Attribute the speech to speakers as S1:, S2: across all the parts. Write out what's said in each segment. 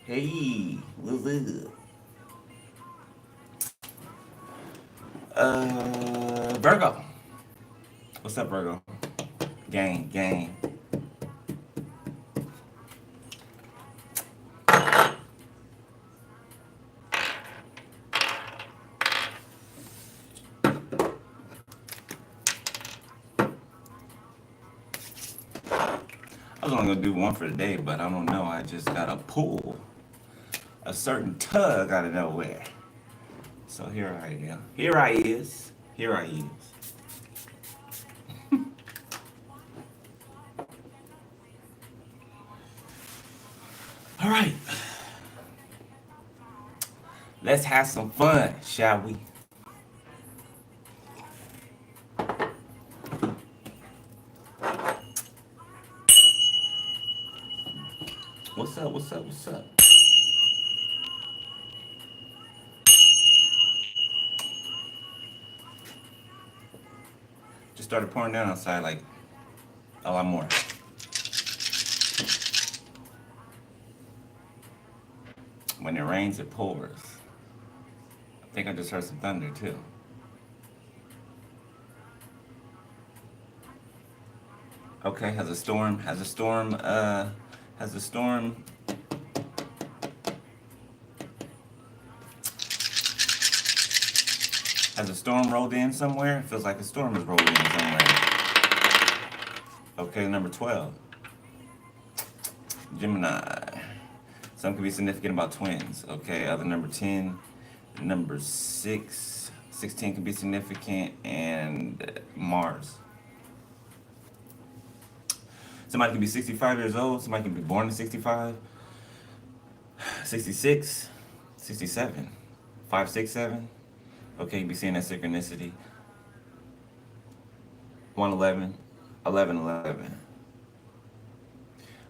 S1: Hey, what's up? Virgo. What's up, Virgo? Gang, gang. I was only gonna do one for the day, but I don't know. I just got a pull, a certain tug out of nowhere. So here I am. Here I is. Here I is. All right, let's have some fun, shall we? What's up? What's up? What's up? Just started pouring down outside, like a lot more. When it rains, it pours. I think I just heard some thunder too. Okay, has a storm, has a storm rolled in somewhere? It feels like a storm has rolled in somewhere. Okay, number 12, Gemini. Some could be significant about twins. Okay, other number 10, number 6, 16 could be significant, and Mars. Somebody could be 65 years old, somebody could be born at 65, 66, 67, 5, 6, 7. Okay, you be seeing that synchronicity. 111, 11, 11.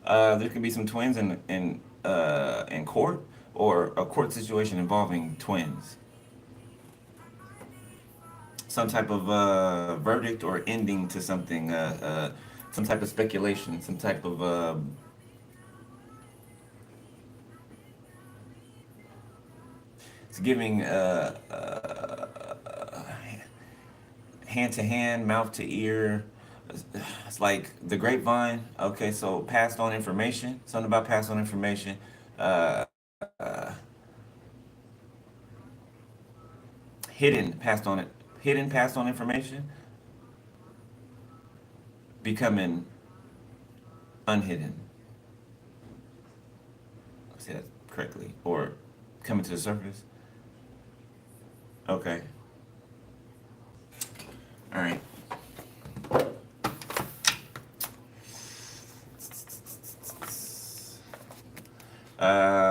S1: There could be some twins in court, or a court situation involving twins. Some type of verdict or ending to something. Some type of speculation. Some type of it's giving hand to hand, mouth to ear. It's like the grapevine. Okay, so passed on information. Something about passed on information. Uh, hidden passed on it. Hidden passed on information becoming unhidden. Say that correctly, or coming to the surface. Okay. All right.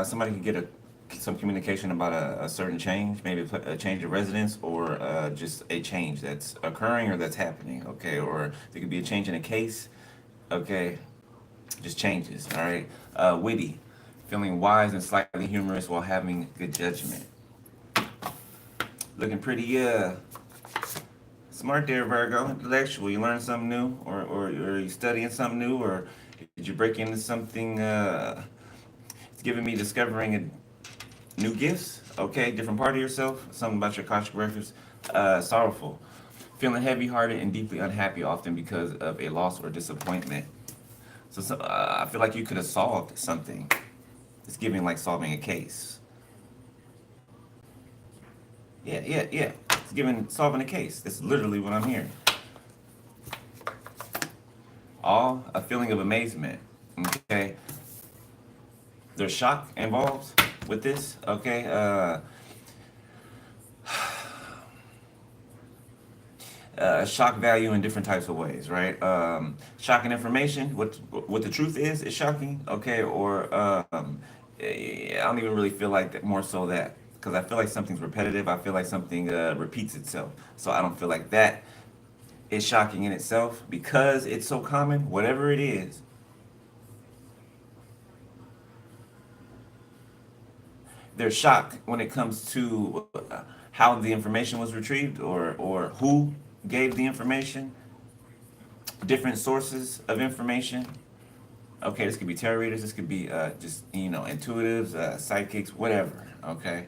S1: Somebody could get some communication about a certain change, maybe a change of residence, or just a change that's occurring or that's happening. Okay, or there could be a change in a case. Okay, just changes. All right. Witty, feeling wise and slightly humorous while having good judgment. Looking pretty smart there, Virgo. Intellectual. You learn something new, or you studying something new, or did you break into something? It's giving me discovering new gifts. Okay, different part of yourself. Something about your Akashic records. Sorrowful. Feeling heavy-hearted and deeply unhappy, often because of a loss or disappointment. So I feel like you could have solved something. It's giving like solving a case. Yeah, yeah, yeah. It's giving solving a case. That's literally what I'm hearing. All a feeling of amazement. Okay. There's shock involved with this. Okay. Shock value in different types of ways, right? Shocking information. What the truth is shocking. Okay. Or I don't even really feel like that. More so that, because I feel like something's repetitive. I feel like something repeats itself. So I don't feel like that is shocking in itself because it's so common. Whatever it is, there's shock when it comes to how the information was retrieved, or who gave the information, different sources of information. Okay, this could be tarot readers. This could be just intuitives, psychics, whatever. Okay,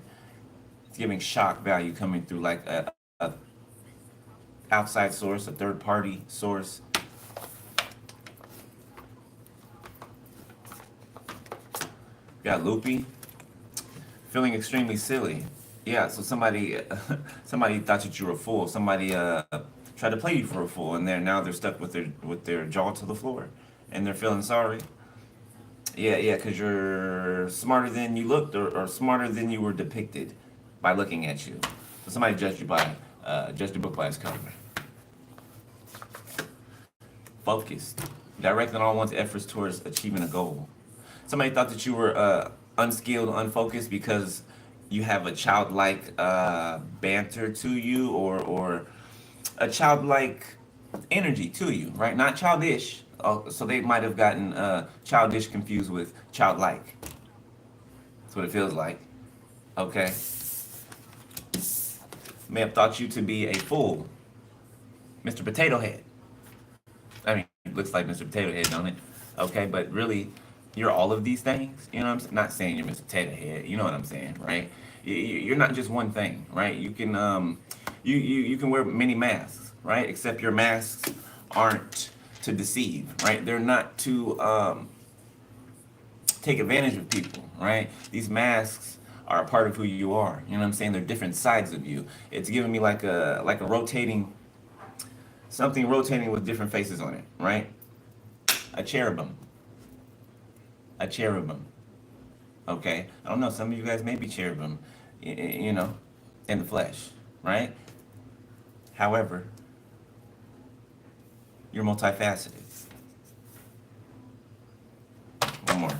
S1: it's giving shock value coming through like a outside source, a third party source. Got loopy, feeling extremely silly. Yeah, so somebody somebody thought that you were a fool. Somebody tried to play you for a fool, and they're stuck with their jaw to the floor, and they're feeling sorry. Yeah, because you're smarter than you looked, or smarter than you were depicted by looking at you. So somebody judged the book by its cover. Focused, directing all one's efforts towards achieving a goal. Somebody thought that you were unskilled, unfocused because you have a childlike banter to you, or a childlike energy to you, right? Not childish. So they might have gotten childish confused with childlike. That's what it feels like. Okay. May have thought you to be a fool, Mr. Potato Head. I mean, it looks like Mr. Potato Head, don't it? Okay, but really, you're all of these things. You know what I'm saying? Not saying you're Mr. Potato Head. You know what I'm saying, right? You're not just one thing, right? You can you can wear many masks, right? Except your masks aren't to deceive, right? They're not to take advantage of people, right? These masks are a part of who you are. You know what I'm saying? They're different sides of you. It's giving me like a rotating, something rotating with different faces on it, right? A cherubim. A cherubim. Okay? I don't know, some of you guys may be cherubim, in the flesh, right? However, you're multifaceted. One more.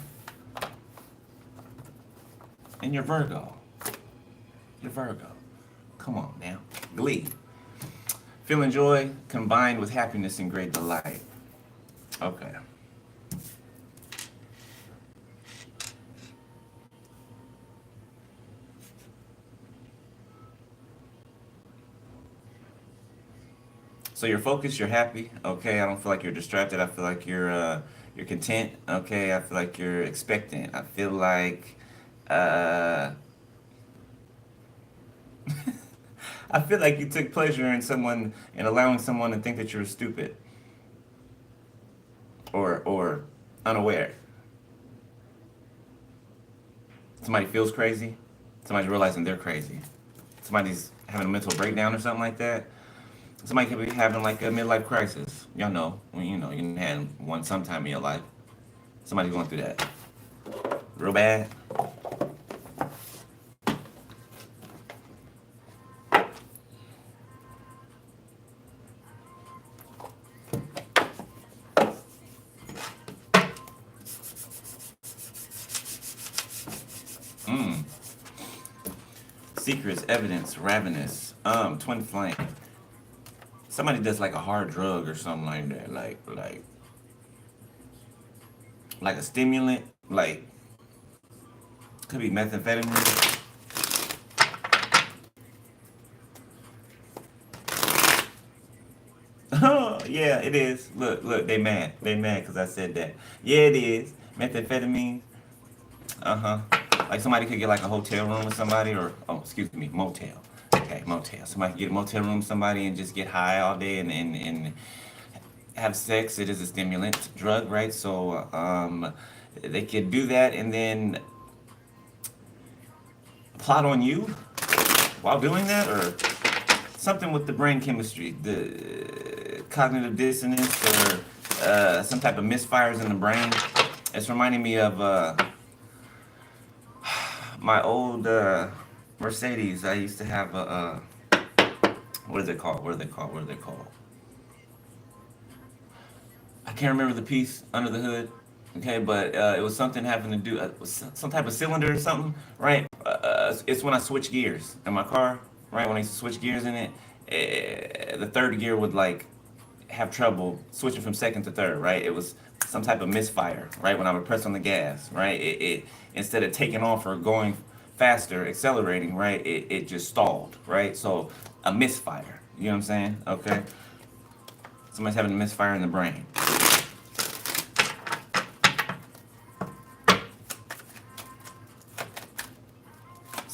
S1: And you're Virgo. You're Virgo. Come on now. Glee. Feeling joy combined with happiness and great delight. Okay. So you're focused, you're happy. Okay, I don't feel like you're distracted. I feel like you're content. Okay, I feel like you're expectant. I feel like uh I feel like you took pleasure in someone in allowing someone to think that you're stupid or unaware. Somebody feels crazy. Somebody's realizing they're crazy. Somebody's having a mental breakdown or something like that. Somebody could be having like a midlife crisis. Y'all know, when you had one sometime in your life. Somebody's going through that. Real bad. Mm. Secrets, evidence, ravenous. Twin flame. Somebody does like a hard drug or something like that. Like a stimulant. Like, could be methamphetamine. Oh, yeah, it is. Look, they mad. They mad because I said that. Yeah, it is. Methamphetamine. Uh-huh. Like somebody could get like a hotel room with somebody, or, oh, excuse me, motel. Okay, motel. Somebody could get a motel room with somebody and just get high all day and have sex. It is a stimulant drug, right? So they could do that and then plot on you while doing that, or something with the brain chemistry, the cognitive dissonance, or some type of misfires in the brain. It's reminding me of my old Mercedes. I used to have what is it called? What are they called? What are they called? I can't remember the piece under the hood. Okay, but it was something having to do some type of cylinder or something, right? It's when I switch gears in my car, right? When I switch gears in it, the third gear would like have trouble switching from second to third, right? It was some type of misfire, right? When I would press on the gas, right? It instead of taking off or going faster, accelerating, right? It just stalled, right? So a misfire. You know what I'm saying? Okay. Somebody's having a misfire in the brain.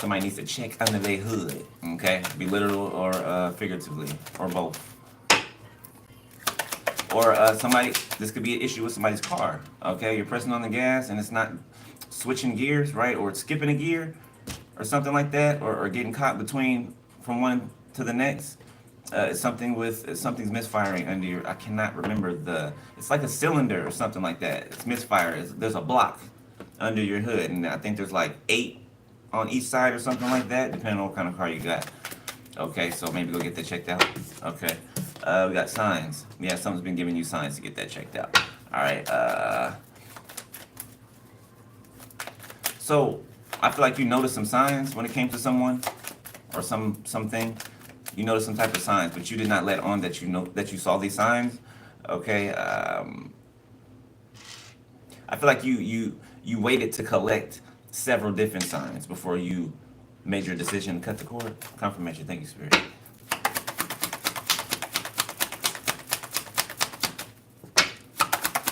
S1: Somebody needs to check under their hood. Okay, be literal or figuratively, or both. Or somebody, this could be an issue with somebody's car. Okay, you're pressing on the gas and it's not switching gears, right? Or it's skipping a gear, or something like that, or getting caught between from one to the next. Something's misfiring under your. I cannot remember the. It's like a cylinder or something like that. It's misfire. There's a block under your hood, and I think there's like 8 on each side or something like that, depending on what kind of car you got. Okay, so maybe go get that checked out. Okay, we got signs. Yeah, something's been giving you signs to get that checked out. All right. So I feel like you noticed some signs when it came to someone or something. You noticed some type of signs, but you did not let on that you saw these signs. Okay. I feel like you waited to collect several different signs before you made your decision to cut the cord. Confirmation. Thank you, Spirit.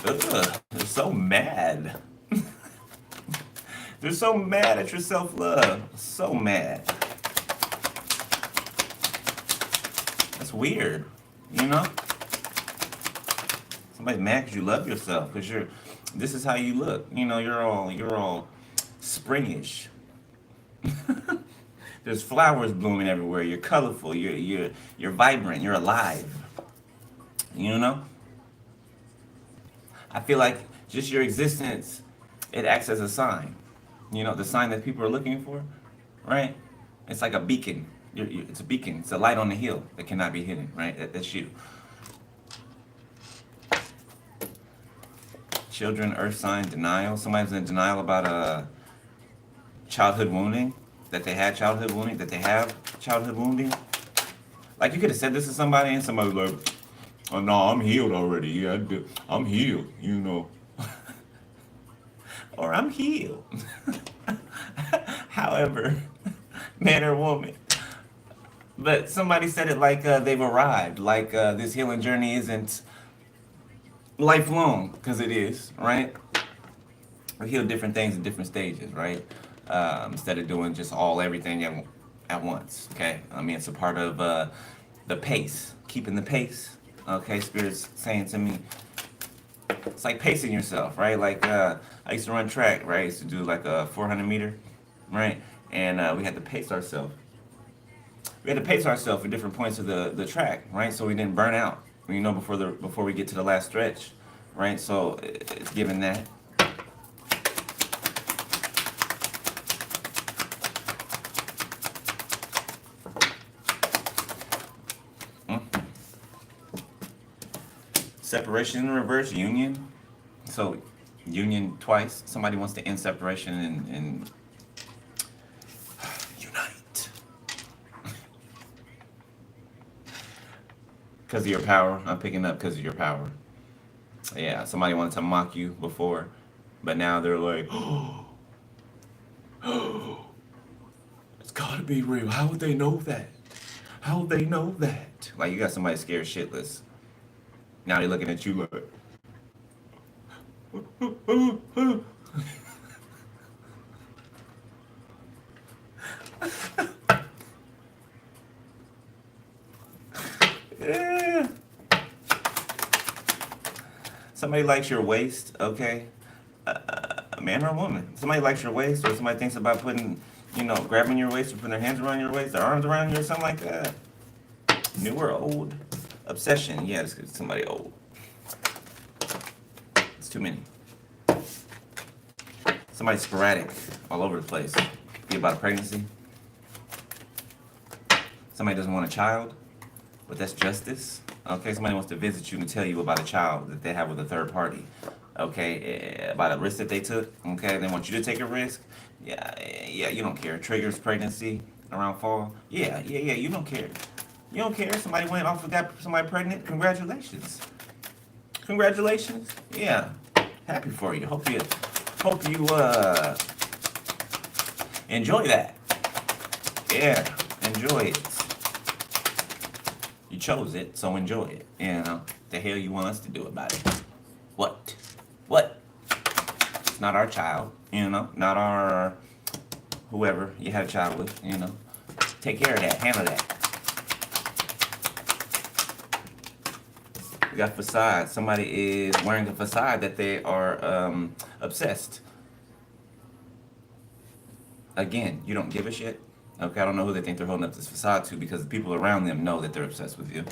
S1: Ugh, they're so mad. They're so mad at your self-love. So mad. That's weird, you know? Somebody's mad because you love yourself, because this is how you look. You know, you're all springish. There's flowers blooming everywhere. You're colorful. You're vibrant. You're alive. You know? I feel like just your existence, it acts as a sign. You know, the sign that people are looking for, right? It's like a beacon. It's a beacon. It's a light on the hill that cannot be hidden, right? That's you. Children, earth sign, denial. Somebody's in denial about a childhood wounding, that they have childhood wounding. Like, you could have said this to somebody and somebody was like, oh no, I'm healed already. Yeah, I'm healed, you know. Or I'm healed. However, man or woman. But somebody said it like they've arrived, like this healing journey isn't lifelong, because it is, right? We heal different things in different stages, right? Instead of doing just everything at once, okay? I mean, it's a part of the pace, keeping the pace, okay? Spirit's saying to me, it's like pacing yourself, right? Like, I used to run track, right? I used to do like a 400 meter, right? And we had to pace ourselves. We had to pace ourselves at different points of the track, right? So we didn't burn out, you know, before we get to the last stretch, right? So it's given that. Separation in reverse, union. So union twice. Somebody wants to end separation and unite. Because of your power. I'm picking up because of your power. Yeah, somebody wanted to mock you before, but now they're like, oh, it's gotta be real. How would they know that? How would they know that? Like, you got somebody scared shitless. Now they're looking at you like, yeah. Somebody likes your waist, okay? A man or a woman. Somebody likes your waist, or somebody thinks about grabbing your waist or putting their hands around your waist, their arms around you, or something like that. New or old? Obsession. Yeah, it's somebody old. It's too many. Somebody sporadic, all over the place. Be about a pregnancy. Somebody doesn't want a child, but that's justice. Okay, somebody wants to visit you and tell you about a child that they have with a third party. Okay, about a risk that they took. Okay, they want you to take a risk. Yeah, you don't care. Triggers pregnancy around fall. Yeah, you don't care. You don't care. Somebody went off and got somebody pregnant. Congratulations. Congratulations. Yeah, happy for you. Hope you enjoy that. Yeah, enjoy it. You chose it, so enjoy it. You know, the hell you want us to do about it? What? It's not our child, you know, not our whoever you had a child with, you know. Take care of that, handle that. We got facade. Somebody is wearing a facade that they are obsessed. Again, you don't give a shit. Okay, I don't know who they think they're holding up this facade to, because the people around them know that they're obsessed with you.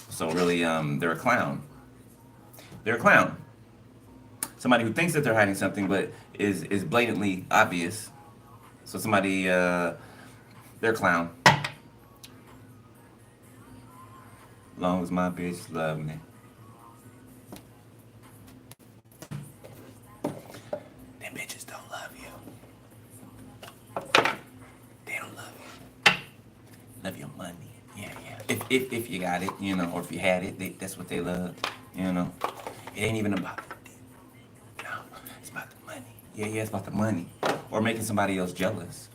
S1: So really, they're a clown. They're a clown. Somebody who thinks that they're hiding something, but is blatantly obvious. So somebody, they're a clown. Long as my bitch love me. Them bitches don't love you. They don't love you. Love your money. Yeah, yeah. If you got it, you know, or if you had it, that's what they love. You know, it ain't even about it. No, it's about the money. Yeah, it's about the money. Or making somebody else jealous.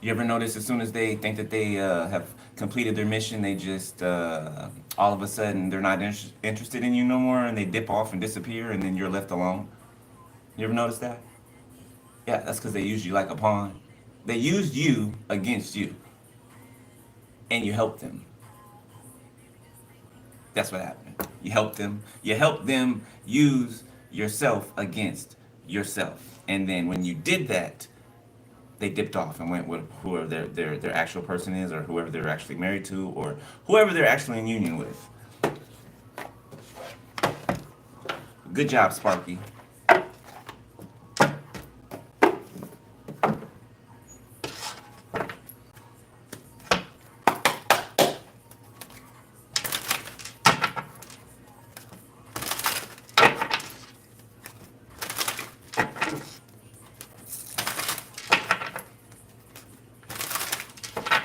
S1: You ever notice as soon as they think that they have completed their mission, they just all of a sudden they're not interested in you no more, and they dip off and disappear, and then you're left alone? You ever notice that? Yeah, that's because they used you like a pawn. They used you against you, and you helped them. That's what happened. You helped them. You helped them use yourself against yourself, and then when you did that, they dipped off and went with whoever their actual person is, or whoever they're actually married to, or whoever they're actually in union with. Good job, Sparky.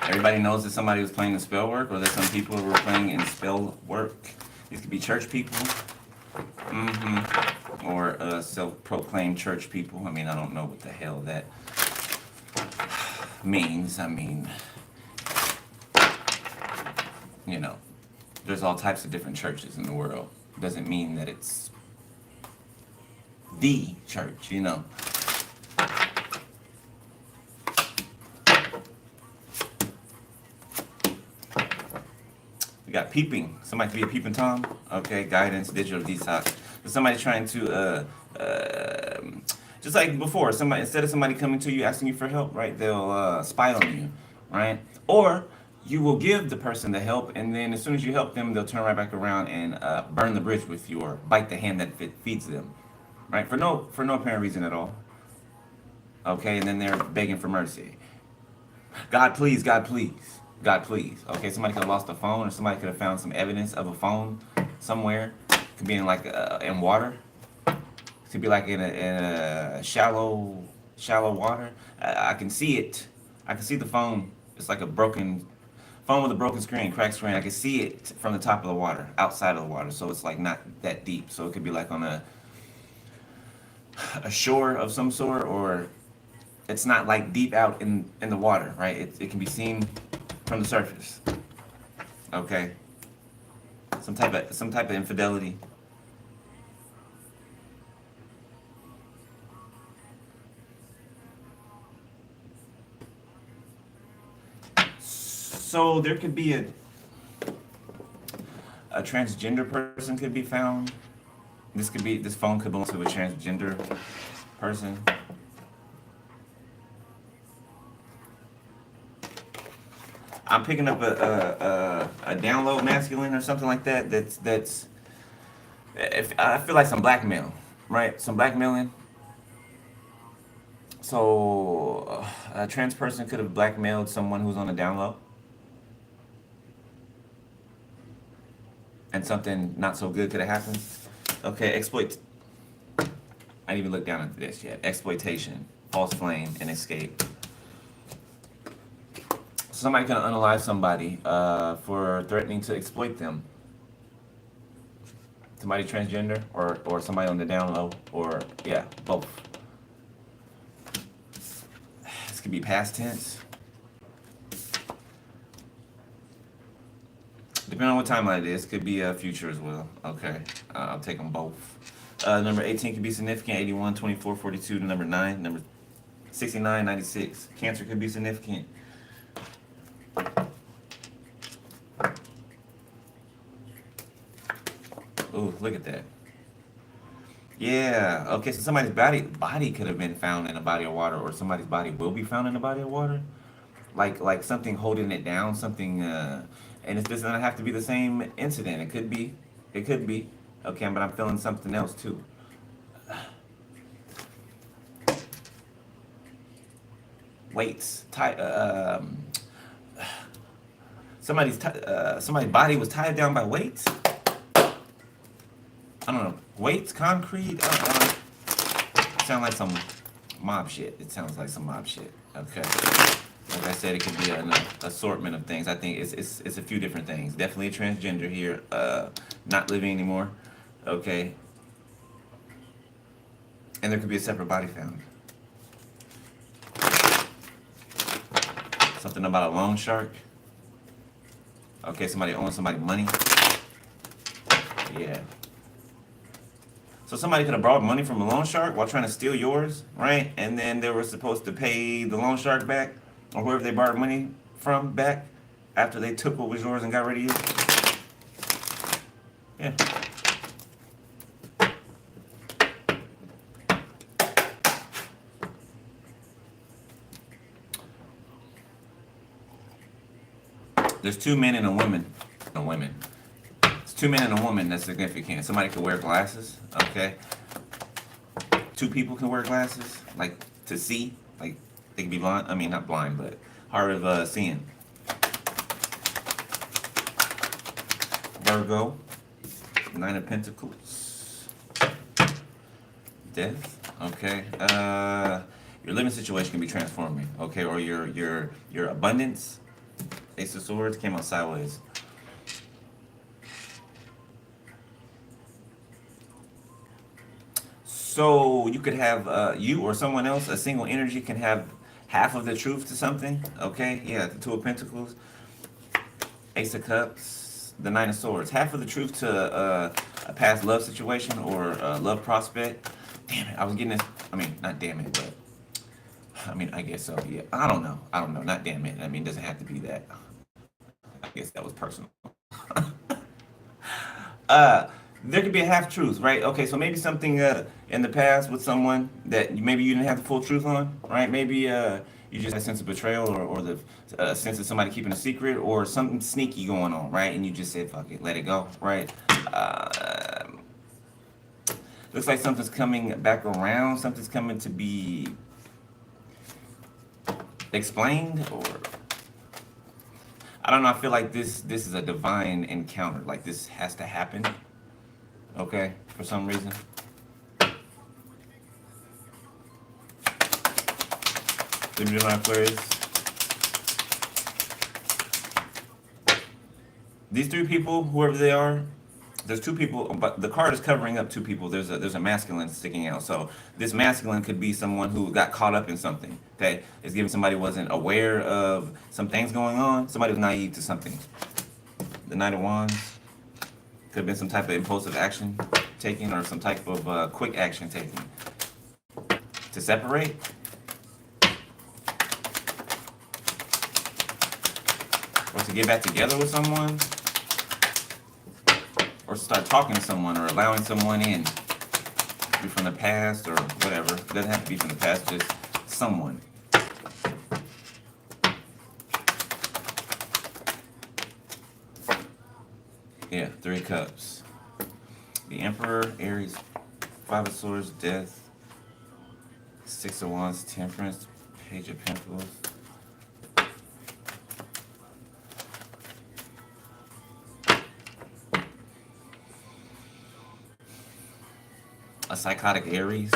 S1: Everybody knows that somebody was playing in spell work, or that some people were playing in spell work. These could be church people, or self-proclaimed church people. I mean, I don't know what the hell that means. I mean, you know, there's all types of different churches in the world. Doesn't mean that it's the church, you know. We got peeping. Somebody could be a peeping Tom. Okay, guidance, digital detox. But somebody trying to, just like before, somebody, instead of somebody coming to you asking you for help, right? They'll spy on you, right? Or you will give the person the help, and then as soon as you help them, they'll turn right back around and burn the bridge with you, or bite the hand that feeds them, right? For no apparent reason at all. Okay, and then they're begging for mercy. God, please, God, please. God, please. Okay, somebody could have lost a phone, or somebody could have found some evidence of a phone somewhere. It could be in like in water. It could be like in a shallow water. I can see it. I can see the phone. It's like a broken phone with a broken screen, cracked screen. I can see it from the top of the water, outside of the water. So it's like not that deep. So it could be like on a shore of some sort, or it's not like deep out in the water, right? It can be seen from the surface. Okay. Some type of infidelity. So there could be a transgender person could be found. This phone could belong to a transgender person. I'm picking up a download masculine or something like that. That's. If I feel like some blackmail, right? Some blackmailing. So a trans person could have blackmailed someone who's on a download, and something not so good could have happened. Okay, exploit. I didn't even look down into this yet. Exploitation, false flame, and escape. Somebody can unalive somebody for threatening to exploit them. Somebody transgender, or somebody on the down low, or yeah, both. This could be past tense. Depending on what timeline it is, could be future as well. Okay, I'll take them both. Number 18 could be significant. 81, 24, 42 to number 9. 69, 96. Cancer could be significant. Ooh, look at that. Yeah. Okay, so somebody's body could have been found in a body of water, or somebody's body will be found in a body of water. Like something holding it down, something and it doesn't have to be the same incident. It could be. It could be. Okay, but I'm feeling something else too. Weights. Somebody's body was tied down by weights. I don't know. Weights, concrete. Sound like some mob shit. It sounds like some mob shit. Okay. Like I said, it could be an assortment of things. I think it's a few different things. Definitely a transgender here. Not living anymore. Okay. And there could be a separate body found. Something about a loan shark. Okay, somebody owing somebody money. Yeah. So somebody could have borrowed money from a loan shark while trying to steal yours, right? And then they were supposed to pay the loan shark back, or whoever they borrowed money from back, after they took what was yours and got rid of you. Yeah. There's two men and a woman. A woman. It's two men and a woman that's significant. Somebody could wear glasses, okay? Two people can wear glasses, like to see, like they can be blind. I mean, not blind, but hard of seeing. Virgo, Nine of Pentacles, Death. Okay. Your living situation can be transforming. Okay, or your abundance. Ace of Swords came out sideways. So you could have you or someone else, a single energy can have half of the truth to something. Okay, yeah, the Two of Pentacles, Ace of Cups, the Nine of Swords. Half of the truth to a past love situation or a love prospect. Damn it, I was getting this. I mean, not damn it, but I mean, I guess so. Yeah, I don't know. Not damn it. I mean, it doesn't have to be that. I guess that was personal. uh, there could be a half truth, right? Okay, so maybe something in the past with someone that maybe you didn't have the full truth on, right? Maybe you just had a sense of betrayal or the sense of somebody keeping a secret or something sneaky going on, right? And you just said, fuck it, let it go, right? Looks like something's coming back around. Something's coming to be explained, or I don't know. I feel like this is a divine encounter. Like this has to happen. Okay, for some reason. Gemini, Aquarius. These three people, whoever they are, there's two people, but the card is covering up two people. There's a masculine sticking out. So this masculine could be someone who got caught up in something. Okay, it's giving somebody wasn't aware of some things going on. Somebody was naive to something. The Knight of Wands could have been some type of impulsive action taken or some type of quick action taken to separate. Or to get back together with someone. Or start talking to someone or allowing someone in. Be from the past or whatever. It doesn't have to be from the past, just someone. Yeah, Three of Cups. The Emperor, Aries, Five of Swords, Death, Six of Wands, Temperance, Page of Pentacles. A psychotic Aries.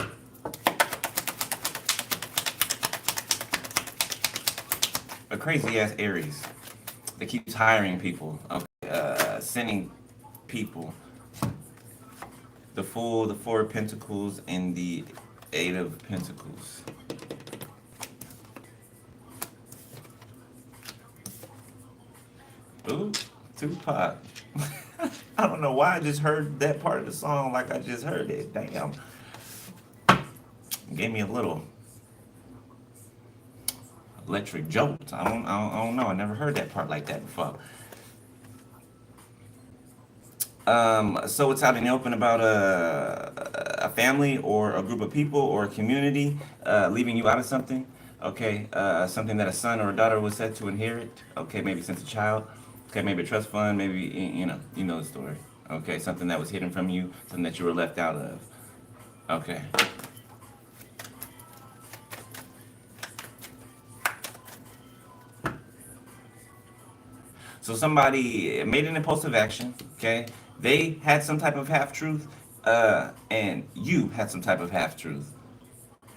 S1: A crazy ass Aries that keeps hiring people, okay, sending people. The Fool, the Four of Pentacles, and the Eight of Pentacles. Ooh, Tupac. I don't know why I just heard that part of the song like I just heard it. Damn. Gave me a little Electric jolt. I don't know. I never heard that part like that before. So it's out in the open about a family or a group of people or a community leaving you out of something. Okay, something that a son or a daughter was set to inherit. Okay, maybe since a child. Okay, maybe a trust fund. Maybe you know the story. Okay, something that was hidden from you, something that you were left out of. Okay. So somebody made an impulsive action. Okay, they had some type of half truth, and you had some type of half truth.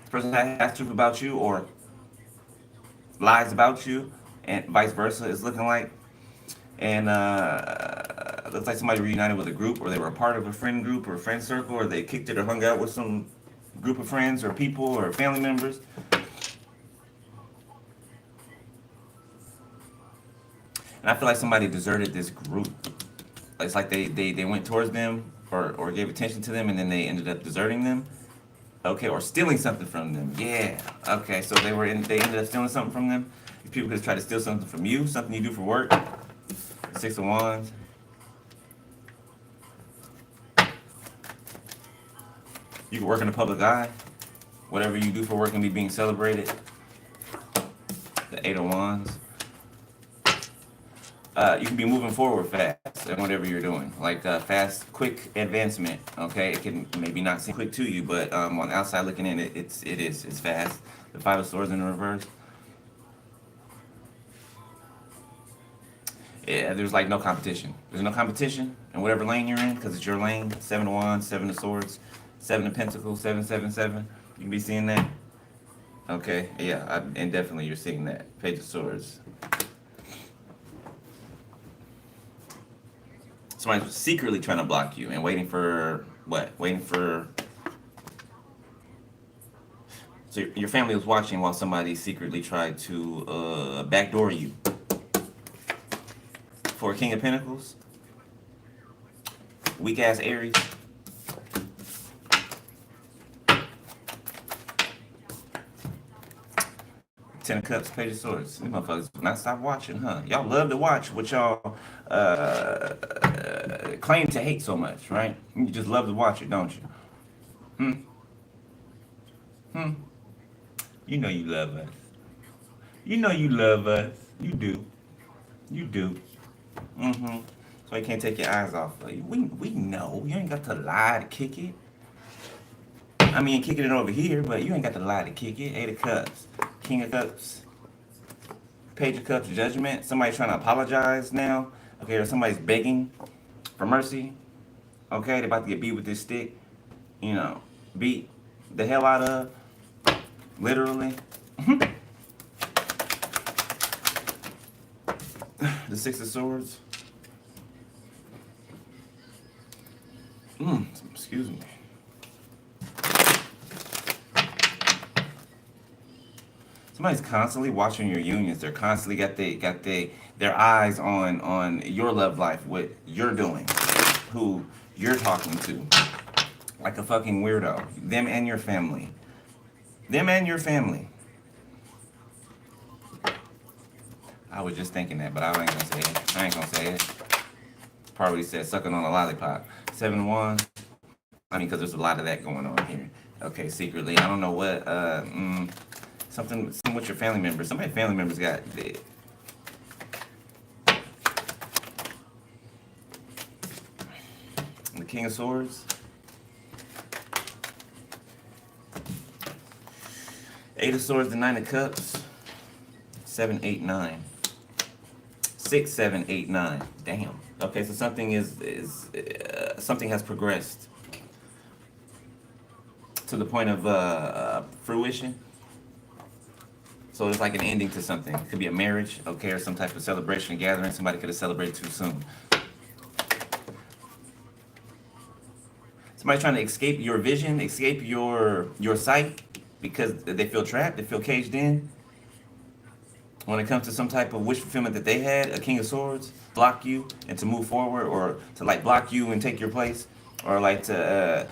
S1: This person had half truth about you, or lies about you, and vice versa is looking like. And looks like somebody reunited with a group, or they were a part of a friend group or a friend circle, or they kicked it or hung out with some group of friends or people or family members. And I feel like somebody deserted this group. It's like they went towards them or gave attention to them, and then they ended up deserting them. Okay, or stealing something from them. Yeah. Okay, so they ended up stealing something from them. These people could try to steal something from you, something you do for work. Six of Wands. You can work in the public eye. Whatever you do for work can be being celebrated. The Eight of Wands. You can be moving forward fast in whatever you're doing. Like fast, quick advancement. Okay, it can maybe not seem quick to you, but on the outside looking in, it's fast. The Five of Swords in the reverse. Yeah, there's like no competition. There's no competition in whatever lane you're in because it's your lane. Seven of Wands, Seven of Swords, Seven of Pentacles, 777. You can be seeing that. Okay, yeah, and definitely you're seeing that. Page of Swords. Somebody's secretly trying to block you and waiting for what? Waiting for. So your family was watching while somebody secretly tried to backdoor you. For a King of Pentacles. Weak ass Aries. Ten of Cups, Page of Swords. These motherfuckers do not stop watching, huh? Y'all love to watch what y'all claim to hate so much, right? You just love to watch it, don't you? Hmm? Hmm? You know you love us. You know you love us. You do. You do. Mm-hmm. So you can't take your eyes off of you. We know. You ain't got to lie to kick it. I mean, kicking it over here, but you ain't got to lie to kick it. Eight of Cups. King of Cups. Page of Cups, Judgment. Somebody trying to apologize now. Okay, or somebody's begging for mercy. Okay, they're about to get beat with this stick. You know, beat the hell out of. Literally. The Six of Swords. Excuse me. Somebody's constantly watching your unions. They're constantly got their eyes on your love life, what you're doing, who you're talking to, like a fucking weirdo. Them and your family. Them and your family. I was just thinking that, but I ain't gonna say it. I ain't gonna say it. Probably said sucking on a lollipop. Seven of Wands. I mean, because there's a lot of that going on here. Okay, secretly. I don't know what. Something with your family members. Somebody family members got dead. The King of Swords. Eight of Swords, the Nine of Cups. 7, 8, 9. 6, 7, 8, 9. Damn. Okay, so something something has progressed to the point of fruition. So it's like an ending to something. It could be a marriage, okay, or some type of celebration, gathering. Somebody could have celebrated too soon. Somebody trying to escape your vision, escape your sight, because they feel trapped, they feel caged in. When it comes to some type of wish fulfillment that they had, a King of Swords, block you and to move forward, or to like block you and take your place, or like to,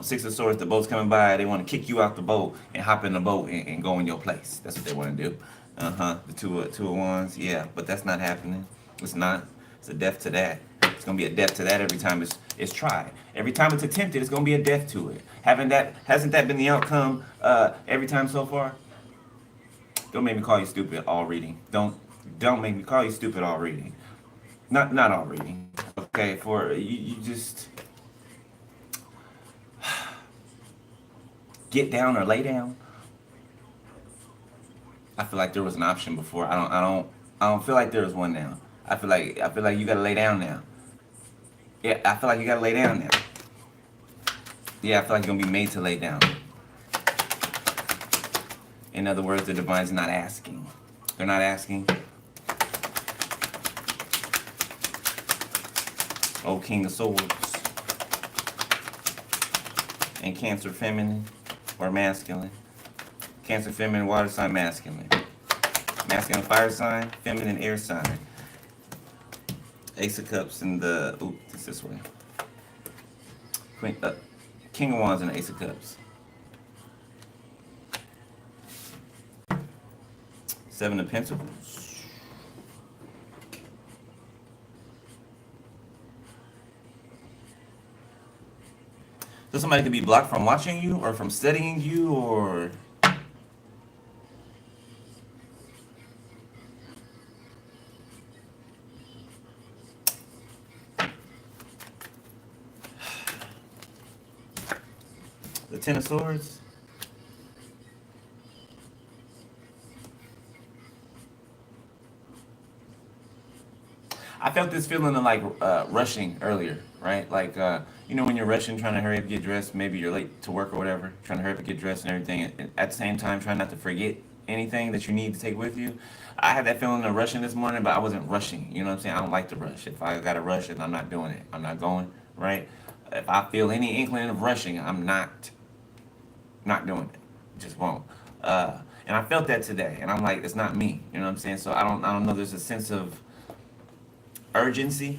S1: Six of Swords, the boat's coming by, they want to kick you out the boat and hop in the boat and go in your place. That's what they want to do. The two of wands. Yeah, but that's not happening. It's not. It's a death to that. It's gonna be a death to that every time it's tried. Every time it's attempted, it's gonna be a death to it. Hasn't that been the outcome every time so far? Don't make me call you stupid all reading. Don't make me call you stupid all reading. Not all reading. Okay, for you just get down or lay down. I feel like there was an option before. I don't feel like there is one now. I feel like you gotta lay down now. Yeah, I feel like you gotta lay down now. Yeah, I feel like you're gonna be made to lay down. In other words, the divine's not asking. They're not asking. Oh, King of Swords. And Cancer feminine or masculine. Cancer feminine, water sign, masculine. Masculine fire sign, feminine air sign. Ace of Cups and the it's this way. King of Wands and the Ace of Cups. Seven of Pentacles. So somebody could be blocked from watching you or from studying you or the Ten of Swords. I felt this feeling of like rushing earlier, right? Like, when you're rushing, trying to hurry up, get dressed, maybe you're late to work or whatever, trying to hurry up and get dressed and everything. And at the same time, trying not to forget anything that you need to take with you. I had that feeling of rushing this morning, but I wasn't rushing. You know what I'm saying? I don't like to rush. If I got to rush it, I'm not doing it. I'm not going, right? If I feel any inkling of rushing, I'm not doing it. Just won't. And I felt that today, and I'm like, it's not me. You know what I'm saying? So I don't know. There's a sense of urgency.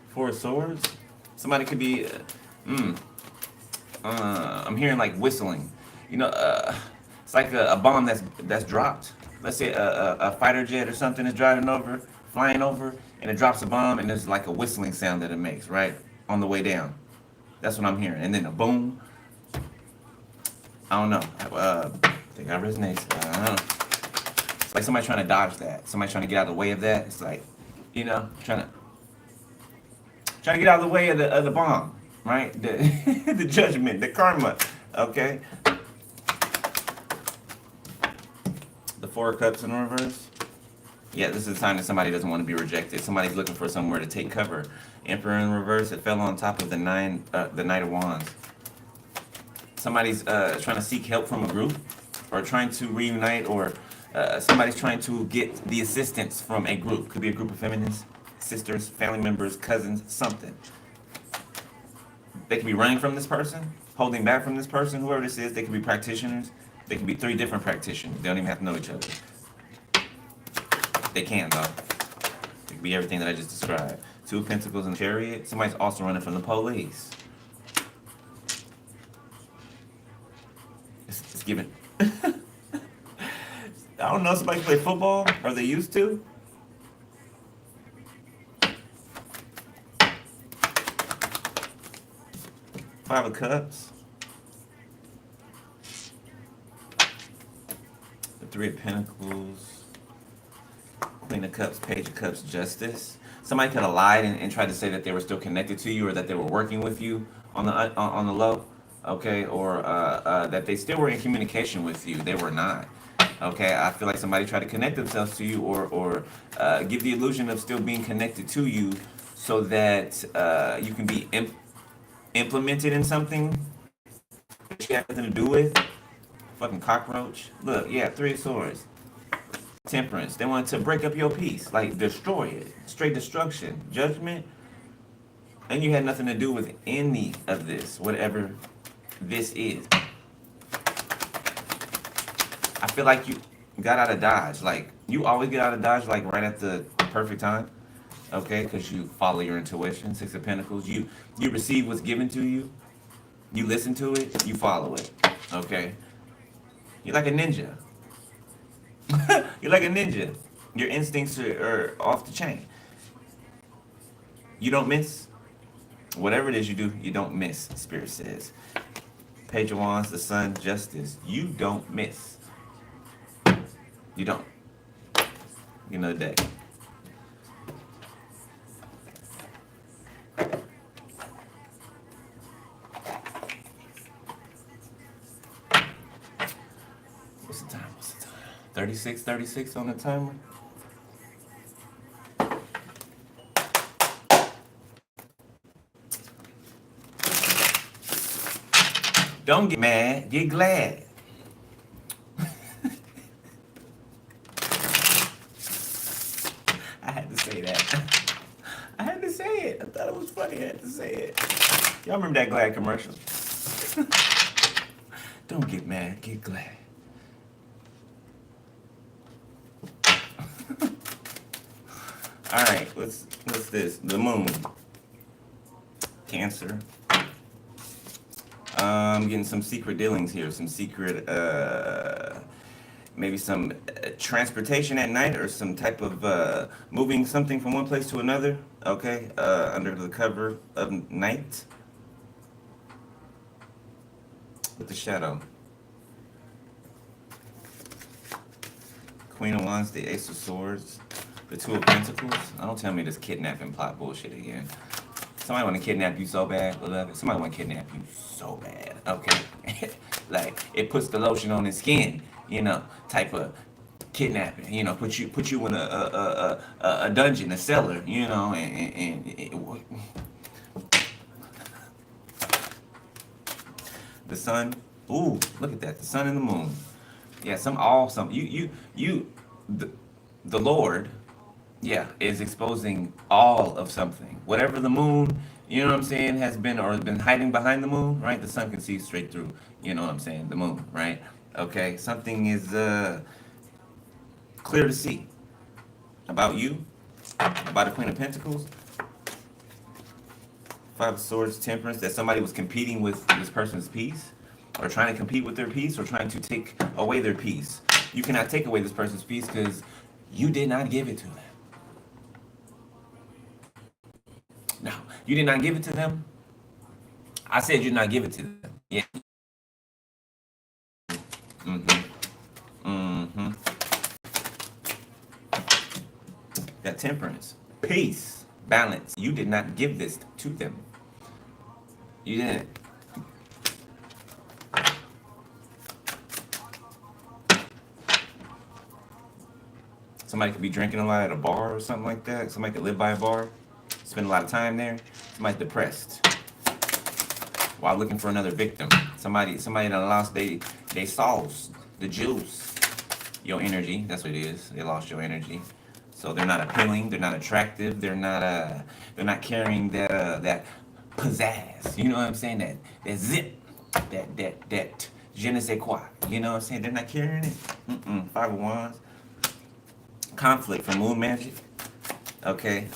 S1: Four of Swords. Somebody could be. I'm hearing like whistling. It's like a bomb that's dropped. Let's say a fighter jet or something is flying over, and it drops a bomb, and there's like a whistling sound that it makes right on the way down. That's what I'm hearing, and then a boom. I don't know. I think I resonate. I don't know. It's like somebody trying to dodge that. Somebody trying to get out of the way of that. It's like, trying to get out of the way of the bomb, right? The judgment, the karma. Okay. The Four of Cups in reverse. Yeah, this is a sign that somebody doesn't want to be rejected. Somebody's looking for somewhere to take cover. Emperor in reverse. It fell on top of the Knight of Wands. Somebody's trying to seek help from a group or trying to reunite, or somebody's trying to get the assistance from a group. Could be a group of feminists, sisters, family members, cousins, something. They could be running from this person, holding back from this person, whoever this is. They could be practitioners. They could be three different practitioners. They don't even have to know each other. They can, though. It could be everything that I just described. Two of Pentacles and Chariot. Somebody's also running from the police. It's given. I don't know. Somebody play football, or they used to. Five of Cups. The Three of Pentacles. Queen of Cups, Page of Cups, Justice. Somebody could have lied and tried to say that they were still connected to you, or that they were working with you on the low. Okay, or that they still were in communication with you. They were not. Okay, I feel like somebody tried to connect themselves to you, or give the illusion of still being connected to you, so that you can be implemented in something that you have nothing to do with. Fucking cockroach. Look, yeah, Three of Swords. Temperance. They wanted to break up your peace, like destroy it. Straight destruction. Judgment. And you had nothing to do with any of this, whatever this is. I feel like you got out of Dodge. Like, you always get out of Dodge, like, right at the perfect time. Okay, because you follow your intuition. Six of Pentacles. You receive what's given to you. You listen to it. You follow it. Okay. You're like a ninja. You're like a ninja. Your instincts are off the chain. You don't miss. Whatever it is you do, you don't miss, Spirit says. Page of Wands, the Sun, Justice. You don't miss. You don't. Another day. What's the time? 36 on the timer. Don't get mad, get glad. I had to say that. I had to say it. I thought it was funny. I had to say it. Y'all remember that Glad commercial? Don't get mad, get glad. All right, what's this? The moon. Cancer. Getting some secret dealings here, some secret, maybe some transportation at night or some type of moving something from one place to another, okay, under the cover of night. With the shadow. Queen of Wands, the Ace of Swords, the Two of Pentacles. Don't tell me this kidnapping plot bullshit again. Somebody want to kidnap you so bad, beloved. Somebody want to kidnap you so bad, okay? Like, it puts the lotion on his skin, you know, type of kidnapping. You know, put you in a dungeon, a cellar, you know, and the sun. Ooh, look at that, the sun and the moon. Yeah, the Lord, yeah, is exposing all of something. Whatever the moon, you know what I'm saying, has been or has been hiding behind the moon, right? The sun can see straight through, you know what I'm saying, the moon, right? Okay, something is clear to see about you, about the Queen of Pentacles, Five of Swords, Temperance, that somebody was competing with this person's peace, or trying to compete with their peace, or trying to take away their peace. You cannot take away this person's peace because you did not give it to them. No, you did not give it to them. I said you did not give it to them. Yeah. That temperance, peace, balance. You did not give this to them. You didn't. Somebody could be drinking a lot at a bar or something like that. Somebody could live by a bar, spend a lot of time there. Somebody's depressed while looking for another victim. Somebody that lost they sauce, the juice, your energy. That's what it is. They lost your energy. So they're not appealing. They're not attractive. They're not carrying that pizzazz. You know what I'm saying? That zip. That je ne sais quoi. You know what I'm saying? They're not carrying it. Five of Wands. Conflict from Moon Magic. Okay.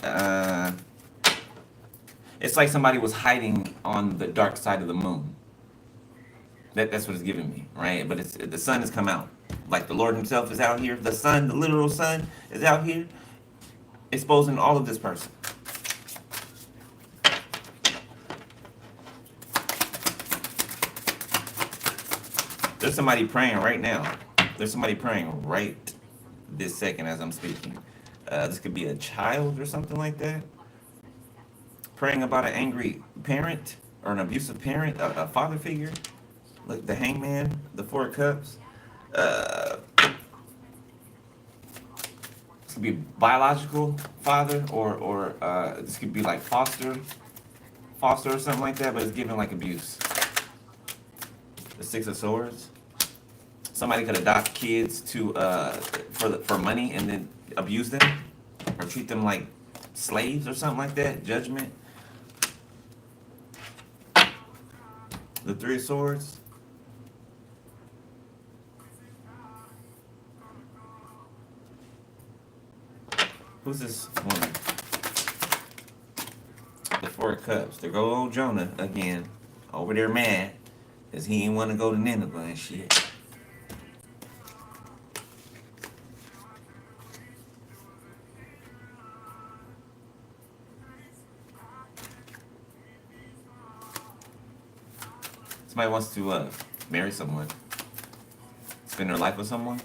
S1: It's like somebody was hiding on the dark side of the moon. That's what it's giving me, right? But the sun has come out. Like the Lord himself is out here. The sun, the literal sun, is out here exposing all of this person. There's somebody praying right now. There's somebody praying right this second as I'm speaking. This could be a child or something like that. Praying about an angry parent or an abusive parent, a father figure. Look, the Hangman, the Four of Cups. This could be biological father, or this could be like foster or something like that, but it's giving like abuse. The Six of Swords. Somebody could adopt kids for money and then abuse them or treat them like slaves or something like that. Judgment. The Three of Swords. Who's this woman? the Four of Cups. There go old Jonah again. Over there mad. Because he ain't want to go to Nineveh and shit. Somebody wants to marry someone. Spend their life with someone.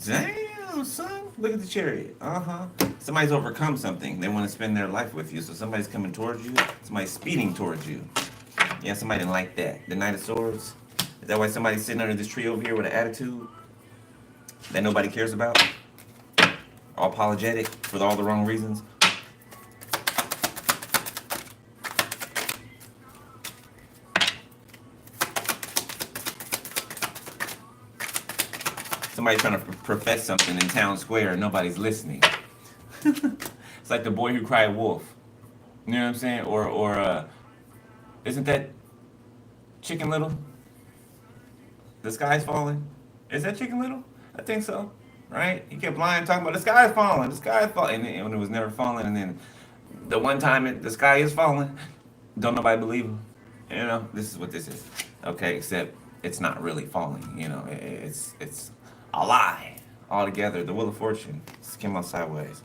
S1: Damn, son. Look at the chariot. Uh-huh. Somebody's overcome something. They want to spend their life with you. So somebody's coming towards you. Somebody's speeding towards you. Yeah, somebody didn't like that. The Knight of Swords. Is that why somebody's sitting under this tree over here with an attitude that nobody cares about? All apologetic for all the wrong reasons? Somebody trying to profess something in town square and nobody's listening. It's like the boy who cried wolf. You know what I'm saying? Or isn't that Chicken Little? The sky's falling. Is that Chicken Little? I think so. Right? He kept lying, talking about the sky's falling, the sky's falling, and it was never falling. And then the one time the sky is falling, don't nobody believe him. You know, this is what this is. Okay, except it's not really falling. You know, it's a lie altogether. The Wheel of Fortune came out sideways.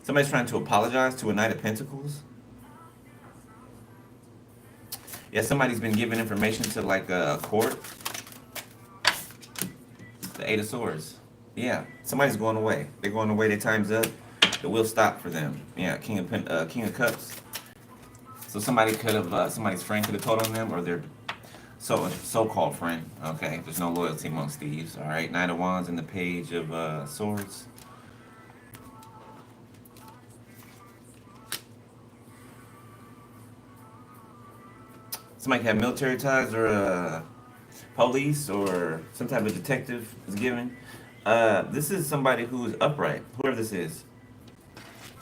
S1: Somebody's trying to apologize to a Knight of Pentacles. Yeah, somebody's been giving information to like a court. The Eight of Swords. Yeah, somebody's going away. They're going away. Their time's up. The wheel stopped for them. Yeah, King of Cups. So somebody could have, somebody's friend could have told on them, or their so-called friend. Okay, there's no loyalty amongst thieves. All right, Knight of Wands and the Page of Swords. Somebody can have military ties, or police, or some type of detective is given. This is somebody who is upright. Whoever this is,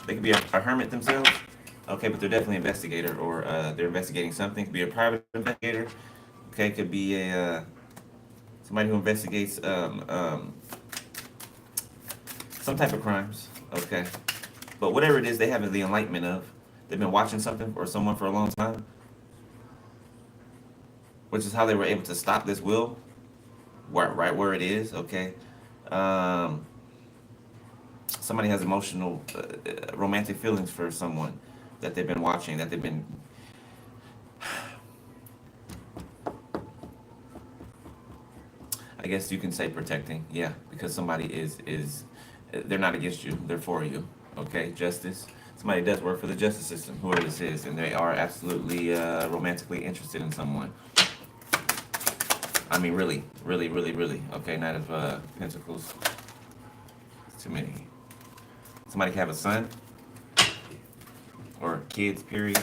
S1: they could be a hermit themselves. Okay, but they're definitely an investigator, or they're investigating something. Could be a private investigator. Okay, could be a somebody who investigates some type of crimes. Okay, but whatever it is, they have the enlightenment of. They've been watching something or someone for a long time, which is how they were able to stop this will, right where it is. Okay, somebody has emotional, romantic feelings for someone that they've been watching, that they've been. I guess you can say protecting, yeah, because somebody is they're not against you, they're for you. Okay, justice. Somebody does work for the justice system, whoever this is, and they are absolutely romantically interested in someone. I mean, really, really, really, really. Okay, Knight of Pentacles. It's too many. Somebody can have a son or kids, period.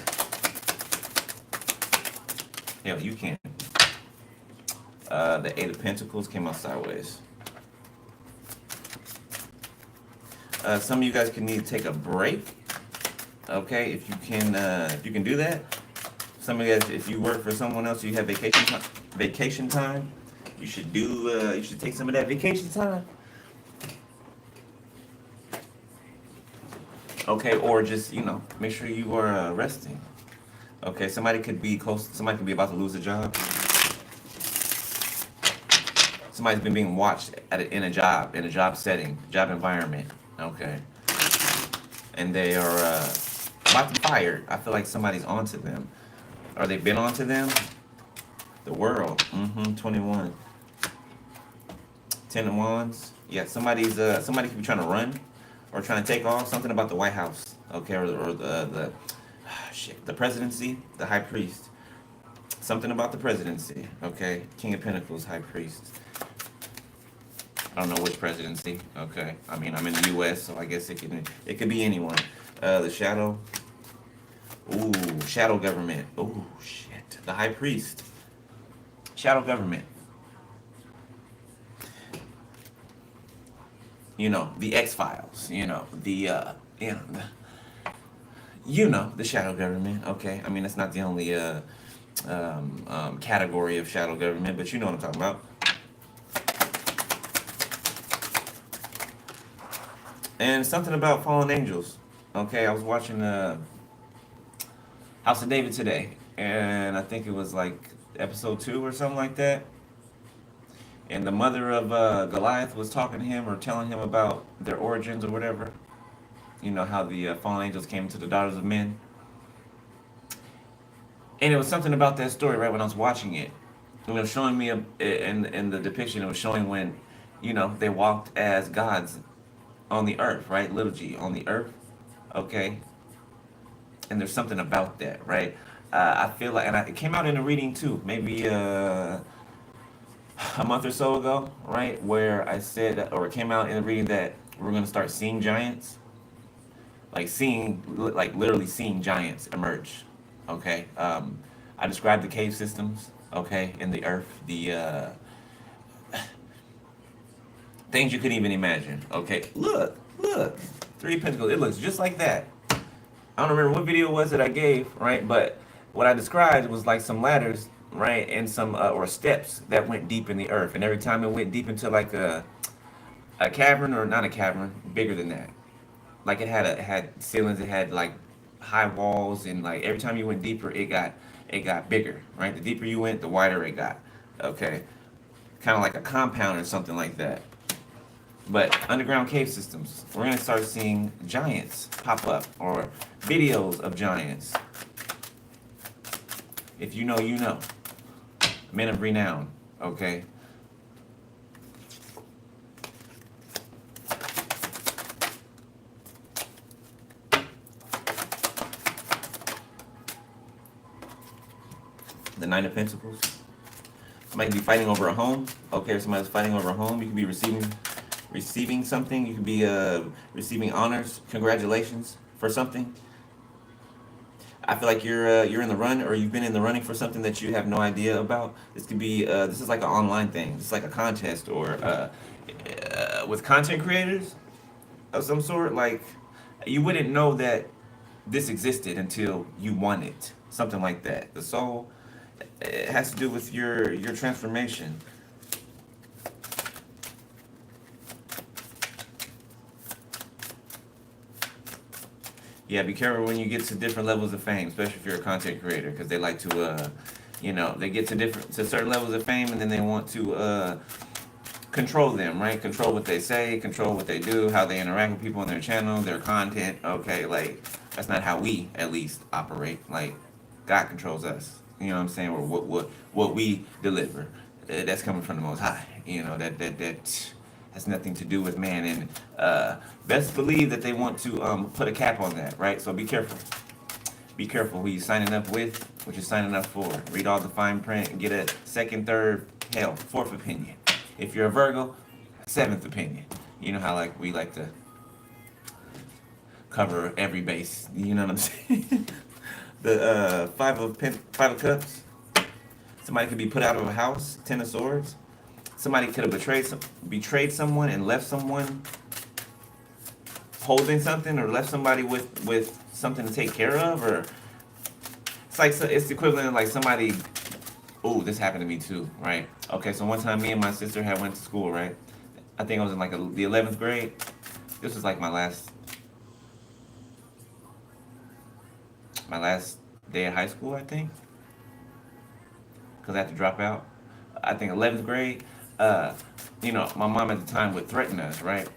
S1: Hell, you can. The Eight of Pentacles came out sideways. Some of you guys can need to take a break. Okay, if you can do that. Some of you guys, if you work for someone else, you have vacation time. You should take some of that vacation time. Okay, or just make sure you are resting. Okay, somebody could be close. Somebody could be about to lose a job. Somebody's been being watched in a job setting, job environment. Okay, and they are about to be fired. I feel like somebody's onto them, or they've been onto them. The World. 21. 10 of Wands. Yeah, somebody could be trying to run or trying to take off. Something about the White House. Okay, or the presidency, the High Priest. Something about the presidency. Okay, King of Pentacles, High Priest. I don't know which presidency. Okay, I mean I'm in the U.S., so I guess it could be anyone. The Shadow. Ooh, Shadow Government. Ooh, shit. The High Priest. Shadow Government. The X-Files. The Shadow Government. Okay, I mean that's not the only category of shadow government, but you know what I'm talking about. And something about fallen angels. Okay, I was watching House of David today, and I think it was like episode 2 or something like that. And the mother of Goliath was talking to him or telling him about their origins or whatever. You know how the fallen angels came to the daughters of men. And it was something about that story right when I was watching it. It was showing me in the depiction. It was showing when, they walked as gods on the earth, right? Little G on the earth. Okay, and there's something about that, right? I feel like, and it came out in a reading too, maybe a month or so ago, right? Where I said, or it came out in a reading that we're gonna start seeing giants, like literally seeing giants emerge. Okay, I described the cave systems. Okay, in the earth, the things you couldn't even imagine. Okay, look, 3 Pentacles. It looks just like that. I don't remember what video it was that I gave, right? But what I described was like some ladders, right, and some or steps that went deep in the earth, and every time it went deep into like a cavern, or not a cavern, bigger than that. Like it had ceilings, it had like high walls, and like every time you went deeper, it got bigger, right? The deeper you went, the wider it got. Okay, kind of like a compound or something like that. But underground cave systems, we're gonna start seeing giants pop up, or videos of giants. If you know, you know. Men of renown, okay? The Nine of Pentacles. Somebody could be fighting over a home. Okay, if somebody's fighting over a home, you could be receiving something. You could be receiving honors, congratulations for something. I feel like you're in the run, or you've been in the running for something that you have no idea about. This could be this is like an online thing. It's like a contest, or with content creators of some sort. Like, you wouldn't know that this existed until you won it. Something like that. The soul, it has to do with your transformation. Yeah, be careful when you get to different levels of fame, especially if you're a content creator, because they like to, they get to certain levels of fame, and then they want to control them, right? Control what they say, control what they do, how they interact with people on their channel, their content. Okay, like, that's not how we at least operate. Like, God controls us. You know what I'm saying? Or what we deliver. That's coming from the Most High. That has nothing to do with man. And best believe that they want to put a cap on that, right? So be careful. Be careful who you're signing up with, what you're signing up for. Read all the fine print and get a second, third, hell, fourth opinion. If you're a Virgo, seventh opinion. You know how we like to cover every base. You know what I'm saying? The five of cups. Somebody could be put out of a house. 10 of swords. Somebody could have betrayed someone and left someone holding something, or left somebody with something to take care of, or it's the equivalent of like somebody. Oh, this happened to me too, right? Okay, so one time me and my sister had went to school, right? I think I was in like the 11th grade. This was like my last day of high school, I think, because I had to drop out. I think 11th grade. My mom at the time would threaten us, right?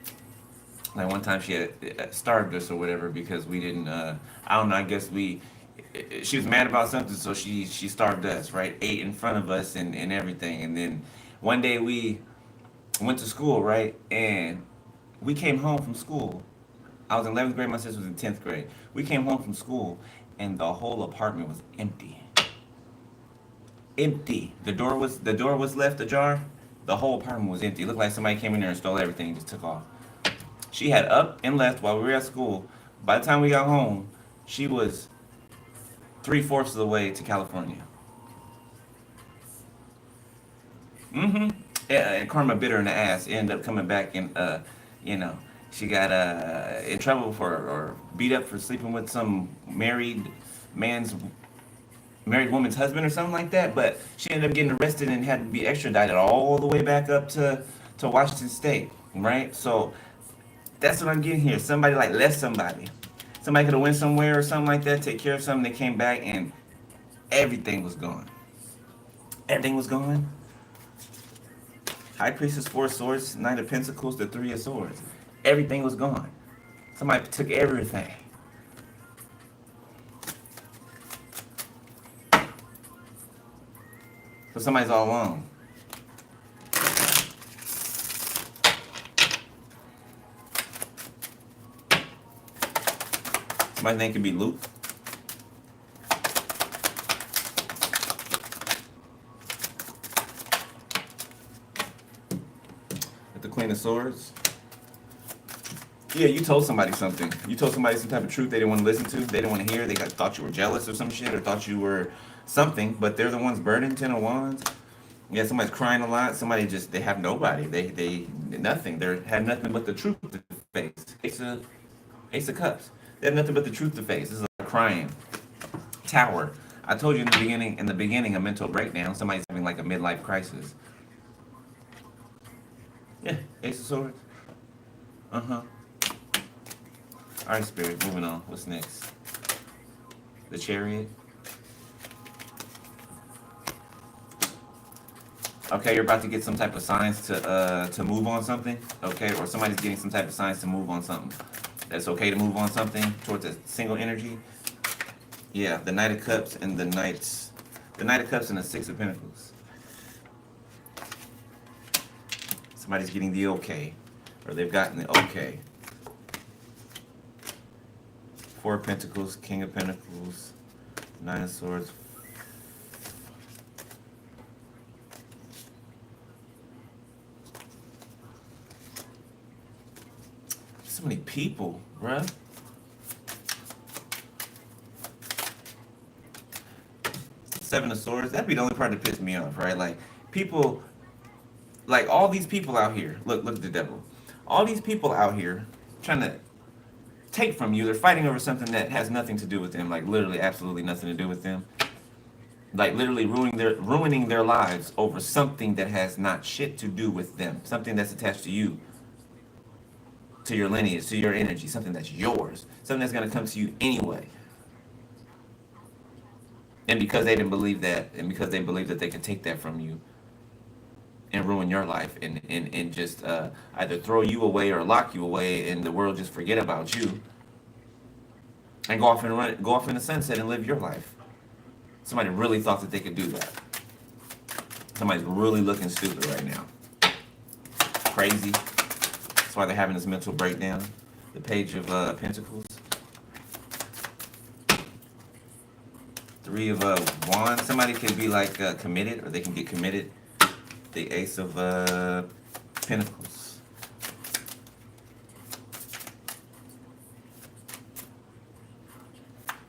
S1: Like one time she had starved us or whatever because we didn't. I don't know. I guess she was mad about something, so she starved us, right? Ate in front of us and everything. And then one day we went to school, right? And we came home from school. I was in 11th grade. My sister was in 10th grade. We came home from school, and the whole apartment was empty. Empty. The door was left ajar. The whole apartment was empty. It looked like somebody came in there and stole everything and just took off. She had up and left while we were at school. By the time we got home, she was 3/4 of the way to California. Mm-hmm. Yeah, and karma bit her in the ass. Ended up coming back and, she got in trouble or beat up for sleeping with some married man's married woman's husband or something like that, but she ended up getting arrested and had to be extradited all the way back up to Washington State, right? So that's what I'm getting here. Somebody like left somebody. Somebody could have went somewhere or something like that, take care of something. They came back and everything was gone. Everything was gone. High Priestess, Four of Swords, Knight of Pentacles, the Three of Swords. Everything was gone. Somebody took everything. So somebody's all alone. Somebody's name could be Luke. With the Queen of Swords. Yeah, you told somebody something. You told somebody some type of truth they didn't want to listen to. They didn't want to hear. They thought you were jealous or some shit, or thought you were something. But they're the ones burdened. 10 of Wands. Yeah, somebody's crying a lot. Somebody just, they have nobody. They nothing. They have nothing but the truth to face. Ace of Cups. They have nothing but the truth to face. This is a crying tower. I told you in the beginning, a mental breakdown. Somebody's having like a midlife crisis. Yeah, Ace of Swords. Uh-huh. All right, Spirit, moving on. What's next? The Chariot. Okay, you're about to get some type of signs to move on something. Okay, or somebody's getting some type of signs to move on something. That's okay to move on something towards a single energy. Yeah, the Knight of Cups and the Knight of Cups and the Six of Pentacles. Somebody's getting the okay, or they've gotten the okay. Four of Pentacles, King of Pentacles, Nine of Swords. So many people, bruh. Seven of Swords. That'd be the only part that pissed me off, right? Like, people, like all these people out here. Look at the devil. All these people out here trying to take from you. They're fighting over something that has nothing to do with them. Like, literally, absolutely nothing to do with them. Like, literally ruining their lives over something that has not shit to do with them. Something that's attached to you, to your lineage, to your energy. Something that's yours. Something that's going to come to you anyway. And because they didn't believe that, and because they believe that they can take that from you and ruin your life and just either throw you away or lock you away, and the world just forget about you and go off in the sunset and live your life. Somebody really thought that they could do that. Somebody's really looking stupid right now. Crazy. That's why they're having this mental breakdown. The Page of Pentacles. Three of Wands. Somebody can be like committed, or they can get committed. The Ace of Pentacles.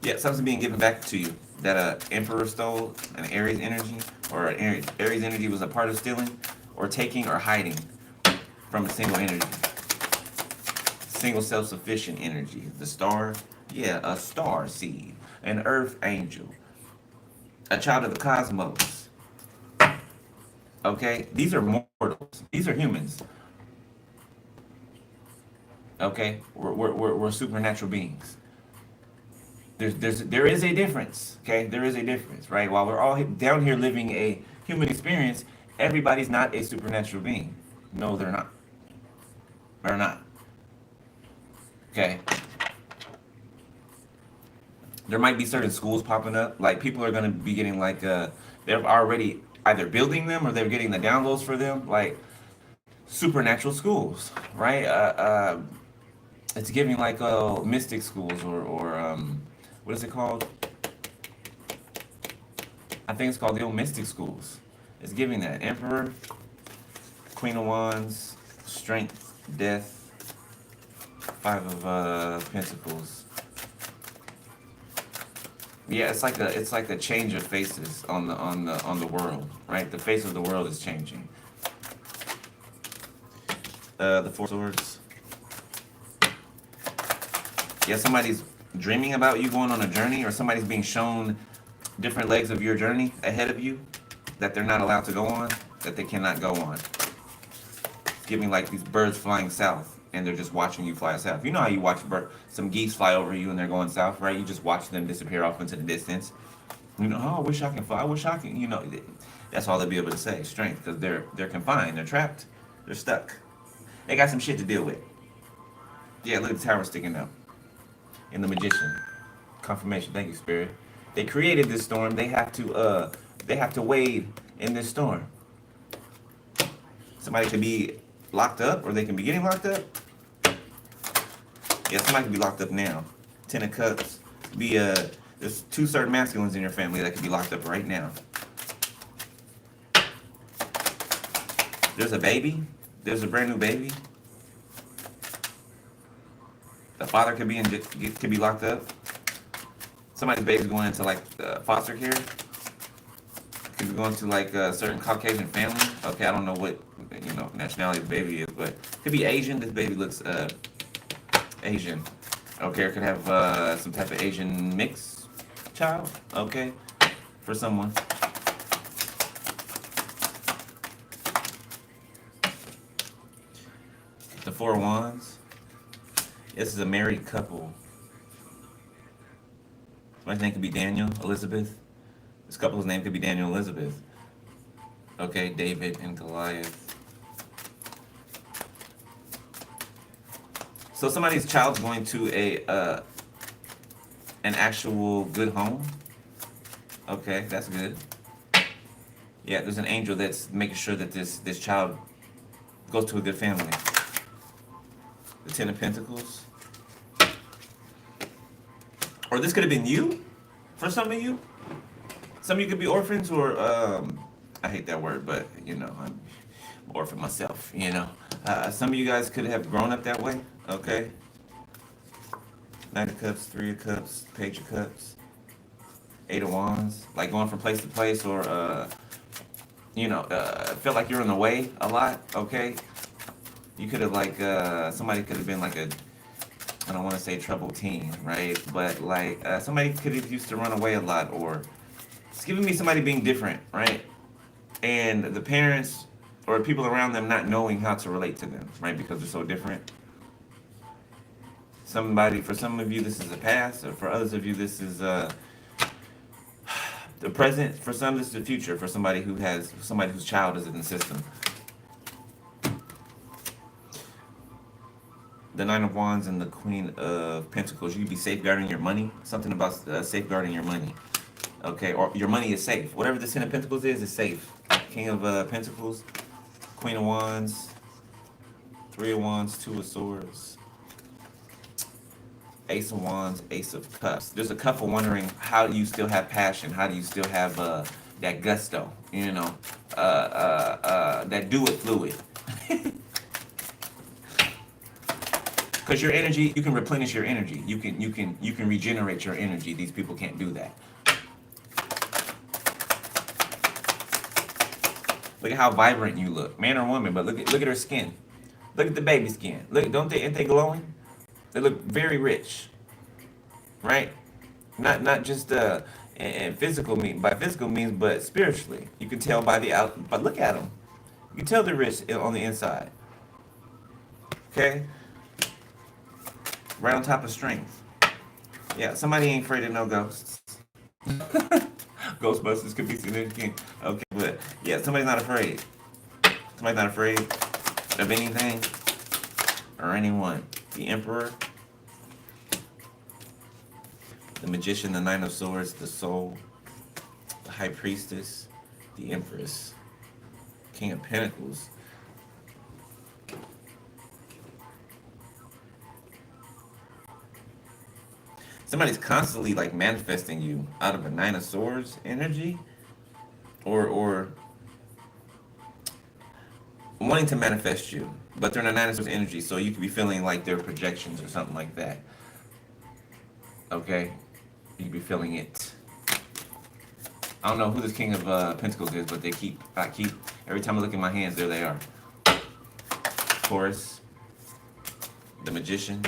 S1: Yeah, something's being given back to you that Emperor stole, an Aries energy, or an Aries energy was a part of stealing, or taking, or hiding from a single energy. Single self-sufficient energy. The Star. Yeah, a star seed. An earth angel. A child of the cosmos. Okay? These are mortals. These are humans. Okay? We're supernatural beings. There is a difference. Okay? There is a difference, right? While we're all down here living a human experience, everybody's not a supernatural being. No, they're not. They're not. Okay? There might be certain schools popping up. Like, people are going to be getting, like, they're already either building them or they're getting the downloads for them. Like, supernatural schools, right? It's giving, like, mystic schools or what is it called? I think it's called the old mystic schools. It's giving that. Emperor, Queen of Wands, Strength, Death, Five of Pentacles. Yeah, it's like a change of faces on the world, right? The face of the world is changing. The Four of Swords. Yeah, somebody's dreaming about you going on a journey, or somebody's being shown different legs of your journey ahead of you that they're not allowed to go on, that they cannot go on. It's giving like these birds flying south, and they're just watching you fly south. You know how you watch some geese fly over you and they're going south, right? You just watch them disappear off into the distance. You know, oh, I wish I can fly. I wish I can. You know, that's all they'll be able to say. Strength, because they're confined, they're trapped, they're stuck. They got some shit to deal with. Yeah, look at the tower sticking out. And the magician, confirmation. Thank you, spirit. They created this storm. They have to wade in this storm. Somebody could be locked up, or they can be getting locked up. Yeah, somebody could be locked up now. 10 of Cups. There's 2 certain masculines in your family that could be locked up right now. There's a baby. There's a brand new baby. The father could be locked up. Somebody's baby's going into like foster care. Could be going to like a certain Caucasian family. Okay, I don't know what nationality the baby is, but could be Asian. This baby looks Asian. Okay, or could have some type of Asian mix child. Okay, for someone. The 4 of Wands. This is a married couple. Somebody's name could be Daniel, Elizabeth. This couple's name could be Daniel, Elizabeth. Okay, David and Goliath. So somebody's child's going to an actual good home. Okay, that's good. Yeah, there's an angel that's making sure that this child goes to a good family. The 10 of Pentacles. Or this could have been you, for some of you. Some of you could be orphans, or I hate that word, but I'm an orphan myself. Some of you guys could have grown up that way. Okay. 9 of Cups, 3 of Cups, Page of Cups, 8 of Wands, like going from place to place, or feel like you're in the way a lot. Okay. You could have somebody could have been like I don't want to say troubled teen, right? But somebody could have used to run away a lot, or it's giving me somebody being different, right? And the parents or people around them not knowing how to relate to them, right? Because they're so different. For some of you, this is the past, or for others of you, this is the present. For some, this is the future. For somebody whose child is in the system. The 9 of Wands and the Queen of Pentacles. You could be safeguarding your money. Something about safeguarding your money. Okay, or your money is safe. Whatever the 10 of Pentacles is safe. King of Pentacles, Queen of Wands, 3 of Wands, 2 of Swords, Ace of Wands, Ace of Cups. There's a couple wondering, how do you still have passion? How do you still have that gusto? That do it fluid. Because your energy, you can replenish your energy. You can regenerate your energy. These people can't do that. Look at how vibrant you look, man or woman. But look at her skin. Look at the baby skin. Look, aren't they glowing? They look very rich, right? Not just and physical means, by physical means, but spiritually. You can tell by but look at them. You can tell they're rich on the inside. Okay. Right on top of strength. Yeah, somebody ain't afraid of no ghosts. Ghostbusters could be significant. Okay, but yeah, somebody's not afraid. Somebody's not afraid of anything or anyone. The Emperor, the Magician, the 9 of Swords, the Soul, the High Priestess, the Empress, King of Pentacles. Somebody's constantly manifesting you out of a 9 of Swords energy, or wanting to manifest you, but they're in a 9 of Swords energy, so you could be feeling like they're projections or something like that. Okay, you could be feeling it. I don't know who this King of Pentacles is, but every time I look at my hands, there they are. Taurus, the Magician.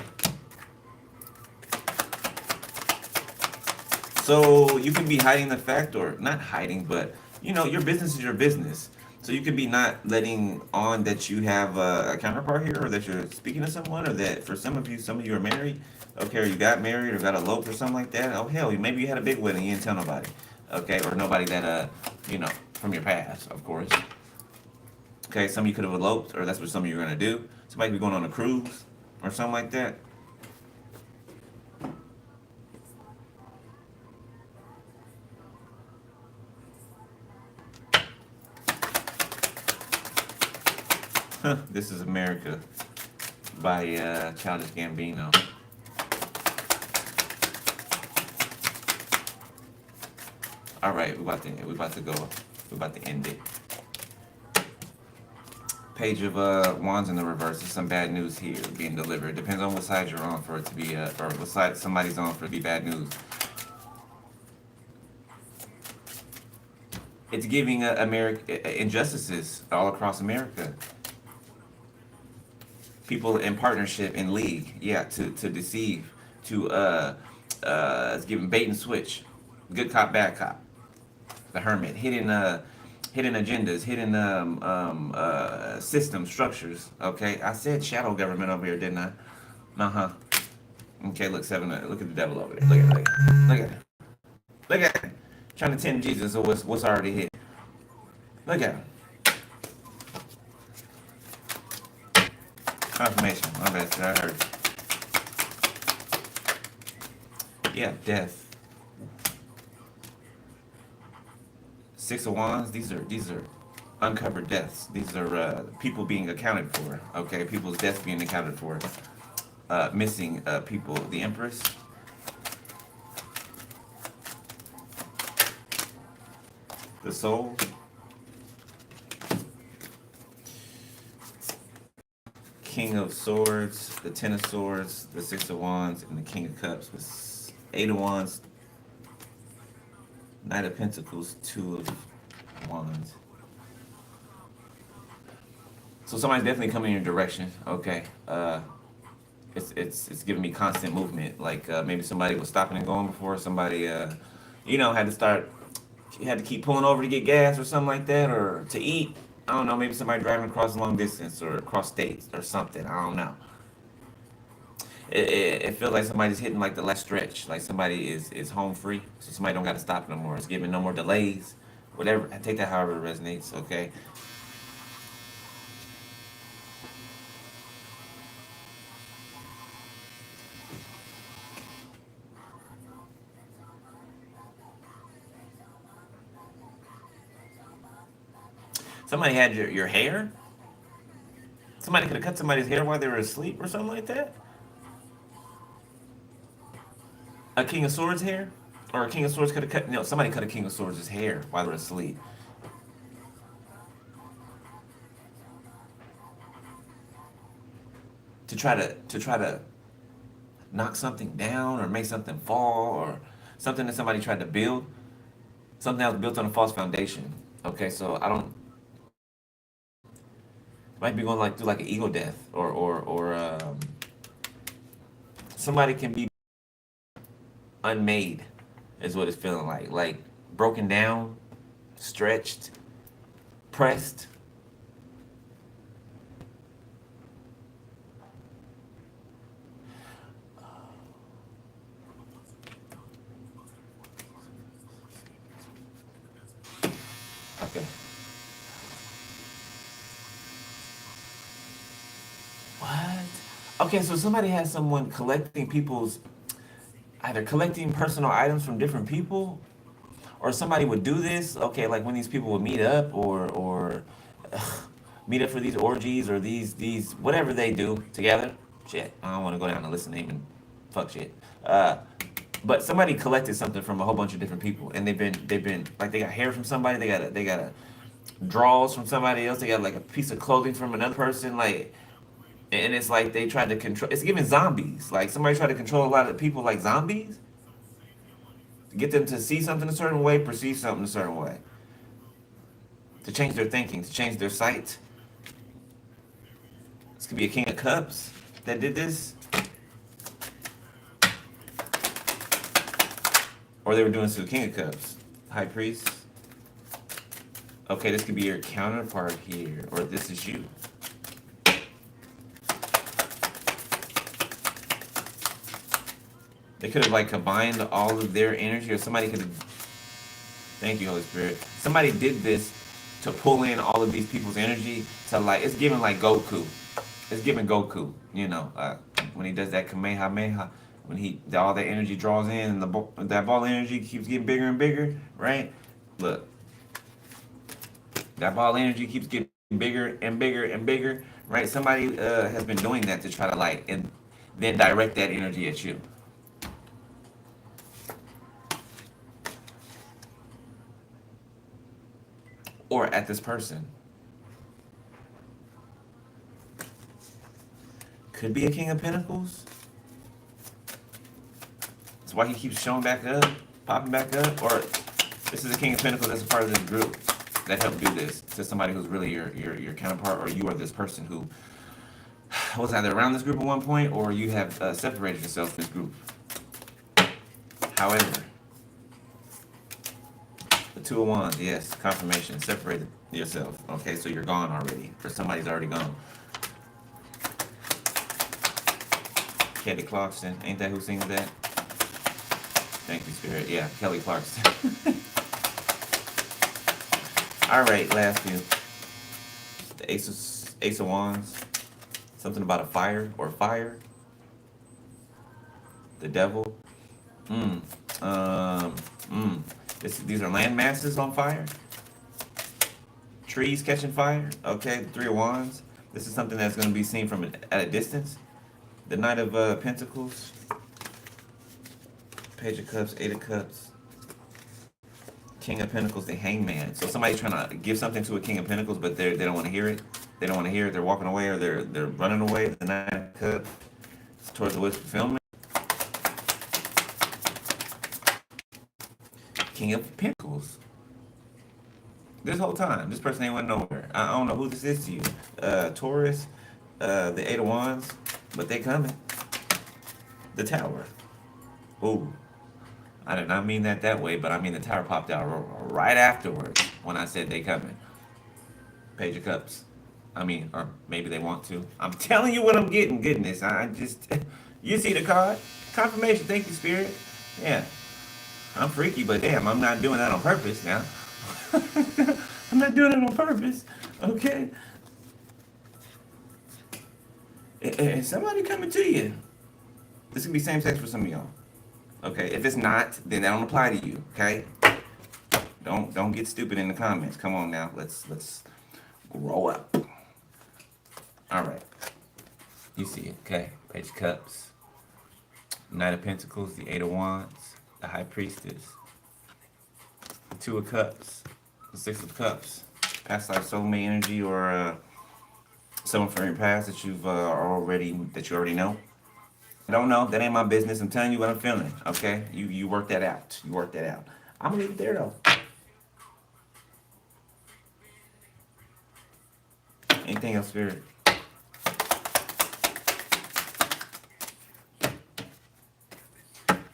S1: So you can be hiding the fact, or not hiding, but your business is your business. So you could be not letting on that you have a counterpart here, or that you're speaking to someone, or that for some of you are married, okay, or you got married, or got eloped, or something like that. Oh hell, maybe you had a big wedding, you didn't tell nobody, okay, or nobody that from your past, of course. Okay, some of you could have eloped, or that's what some of you are gonna do. Somebody could be going on a cruise, or something like that. This is America by Childish Gambino. All right, we about to end it. Page of wands in the reverse. There's some bad news here being delivered. Depends on what side you're on for it to be, or what side somebody's on for it to be bad news. It's giving America injustices all across America. People in partnership, in league, yeah, to deceive, to it's giving bait and switch, good cop, bad cop, the hermit, hidden agendas, hidden system structures. Okay, I said shadow government over here, didn't I? Uh-huh. Okay, look, look at the devil over there. Look at it. Look at it. Trying to tempt Jesus, so what's already hit. Look at him. Confirmation. My bad, sir. I heard. Yeah, death. Six of Wands. These are uncovered deaths. These are people being accounted for. Okay, people's deaths being accounted for. Missing people. The Empress. The Soul. King of Swords, the Ten of Swords, the Six of Wands, and the King of Cups. With Eight of Wands, Knight of Pentacles, Two of Wands. So somebody's definitely coming in your direction. Okay. It's giving me constant movement. Like maybe somebody was stopping and going before. Somebody had to keep pulling over to get gas or something like that, or to eat. I don't know, maybe somebody driving across long distance or across states or something. I don't know. It feels like somebody's hitting like the last stretch. Like somebody is home free, so somebody don't got to stop no more. It's giving no more delays. Whatever. Take that however it resonates. Okay. Somebody had your hair. Somebody could have cut somebody's hair while they were asleep or something like that. A King of Swords hair, or a King of Swords could have cut. No, somebody cut a King of Swords' hair while they were asleep. To try to knock something down or make something fall or something that somebody tried to build, something that was built on a false foundation. Okay, so I don't might be going like through like an ego death, or somebody can be unmade, is what it's feeling like broken down, stretched, pressed. Okay. What? Okay, so somebody has someone collecting people's, either collecting personal items from different people, or somebody would do this. Okay, like when these people would meet up, or meet up for these orgies, or these whatever they do together. Shit, I don't want to go down the list and name and fuck shit. But somebody collected something from a whole bunch of different people, and they've been like they got hair from somebody, they got a draws from somebody else, they got like a piece of clothing from another person, like, and it's like they tried to control. It's giving zombies. Like somebody tried to control a lot of people like zombies, get them to see something a certain way, perceive something a certain way, to change their thinking, to change their sight. This could be a King of Cups that did this, Or they were doing this to the King of Cups. High Priest. Okay, this could be your counterpart here. Or this is you. They could have like combined all of their energy, or somebody could have. Thank you, Holy Spirit. Somebody did this to pull in all of these people's energy to like. It's giving like Goku. It's giving Goku. You know, when he does that Kamehameha, when all that energy draws in, and that ball energy keeps getting bigger and bigger, right? Look, that ball energy keeps getting bigger and bigger and bigger, right? Somebody has been doing that to try to like and then direct that energy at you. Or at this person. Could be a King of Pentacles. That's why he keeps showing back up, popping back up. Or this is a King of Pentacles that's a part of this group that helped do this to somebody who's really your counterpart, or you are this person who was either around this group at one point, or you have separated yourself from this group. However, the Two of Wands, yes, confirmation, separated yourself. Okay, so you're gone already, or somebody's already gone. Kelly Clarkson, ain't that who sings that? Thank you, Spirit. Yeah, Kelly Clarkson. All right, last few. The Ace of Wands, something about a fire or fire. The Devil. These are land masses on fire. Trees catching fire. Okay, the Three of Wands. This is something that's going to be seen from at a distance. The Knight of Pentacles. Page of Cups, Eight of Cups. King of Pentacles, the Hangman. So somebody's trying to give something to a King of Pentacles, but they don't want to hear it. They don't want to hear it. They're walking away, or they're running away. The Knight of Cups. It's towards the wish fulfillment. King of Pentacles. This whole time, this person ain't went nowhere. I don't know who this is to you. Taurus, the Eight of Wands, but they coming. The Tower. Ooh. I did not mean that way, but I mean the Tower popped out right afterwards when I said they coming. Page of Cups. I mean, or maybe they want to. I'm telling you what I'm getting. Goodness, I just... You see the card? Confirmation. Thank you, Spirit. Yeah. I'm freaky, but damn, I'm not doing that on purpose now. I'm not doing it on purpose. Okay? And somebody coming to you. This could be same sex for some of y'all. Okay? If it's not, then that don't apply to you. Okay? Don't get stupid in the comments. Come on now. Let's grow up. All right. You see it. Okay? Page of Cups. Knight of Pentacles. The Eight of Wands. The High Priestess. The Two of Cups. The Six of Cups. Past life soulmate energy, or someone from your past that you already know. I don't know. That ain't my business. I'm telling you what I'm feeling. Okay? You work that out. You work that out. I'm gonna leave it there though. Anything else, Spirit?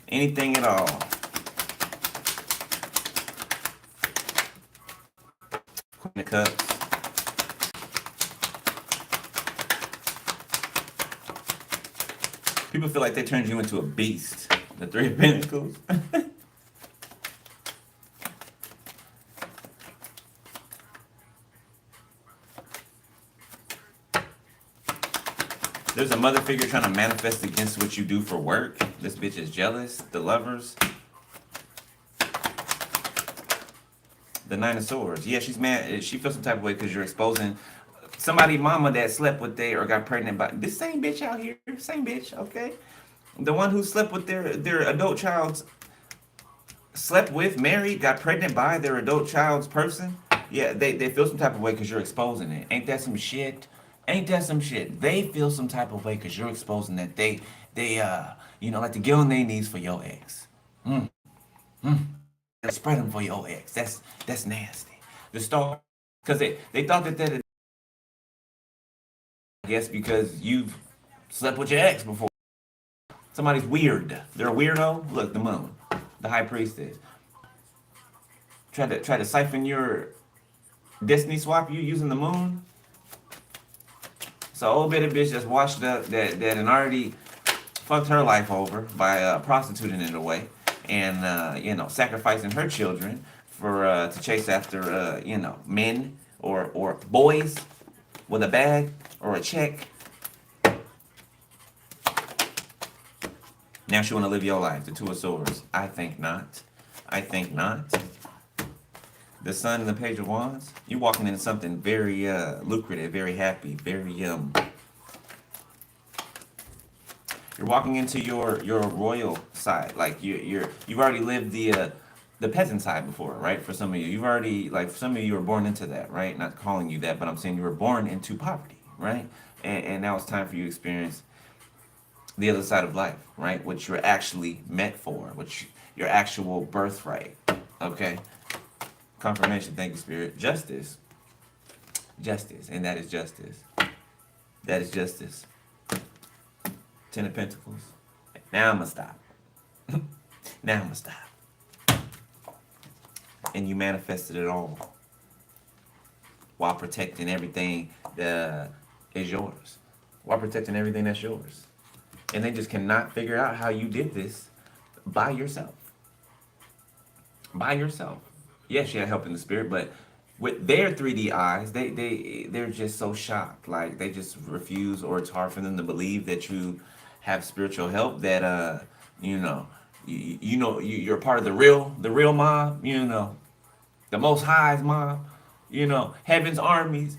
S1: Anything at all? Queen of Cups. People feel like they turned you into a beast. The Three of Pentacles. There's a mother figure trying to manifest against what you do for work. This bitch is jealous. The Lovers. The Nine of Swords. Yeah, she's mad. She feels some type of way because you're exposing somebody mama that slept with or got pregnant by this same bitch out here. Same bitch, okay? The one who slept with their adult child's married, got pregnant by their adult child's person. Yeah, they feel some type of way because you're exposing it. Ain't that some shit? Ain't that some shit? They feel some type of way because you're exposing that they like to get on their knees for your ex. Spread them for your ex. That's nasty. The Star, because they thought that I guess because you've slept with your ex before. Somebody's weird. They're a weirdo. Look, the Moon. The high priestess. Try to siphon your destiny swap you using the moon. So old bitty bitch just washed up that and already fucked her life over by prostituting it away and sacrificing her children for to chase after men or boys with a bag or a check. Now she want to live your life. The Two of Swords. I think not. I think not. The Sun and the Page of Wands. You're walking into something very lucrative, very happy, very You're walking into your royal side. Like you've already lived the peasant side before, right? For some of you, you've already like for some of you were born into that, right? Not calling you that, but I'm saying you were born into poverty, right? And now it's time for you to experience the other side of life, right? What you're actually meant for, your actual birthright. Okay. Confirmation. Thank you, Spirit. Justice. Justice. And that is justice. That is justice. Ten of Pentacles. Now I'm going to stop. Now I'm going to stop. And you manifested it all while protecting everything that is yours. While protecting everything that's yours. And they just cannot figure out how you did this by yourself. By yourself. Yes, you had help in the spirit, but with their 3D eyes, they're just so shocked. Like they just refuse, or it's hard for them to believe that you have spiritual help. That you're part of the real mob. The Most High's mob. Heaven's armies.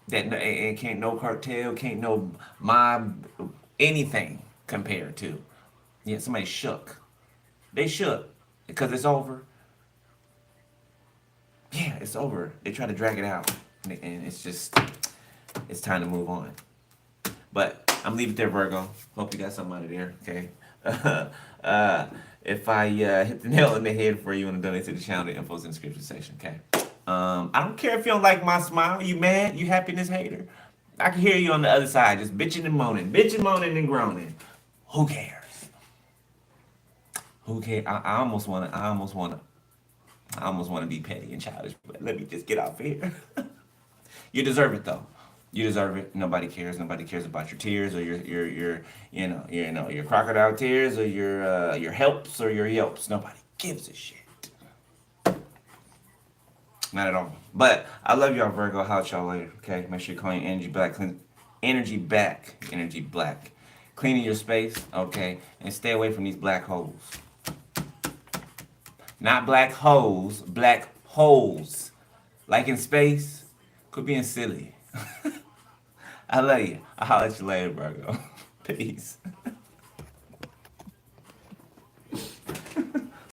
S1: That and can't no cartel, can't no mob, anything compared to. Yeah, somebody shook. They shook because it's over. Yeah, it's over. They try to drag it out, and it's time to move on. But I'm leaving it there, Virgo. Hope you got something out of there. Okay. If I hit the nail on the head for you and donate to the channel, the info's in the description section. Okay. I don't care if you don't like my smile. You mad? You happiness hater? I can hear you on the other side, just bitching and moaning, and groaning. Who cares? Who cares? I almost wanna be petty and childish, but let me just get out of here. You deserve it though. You deserve it. Nobody cares. Nobody cares about your tears or your crocodile tears or your helps or your yelps. Nobody gives a shit. Not at all. But I love y'all, Virgo. I'll holler y'all later. Okay. Make sure you call your energy back. Energy back. Energy black. Cleaning your space. Okay. And stay away from these black holes. Not black holes. Black holes. Like in space. Quit being silly. I love you. I'll holler at you later, Virgo. Peace.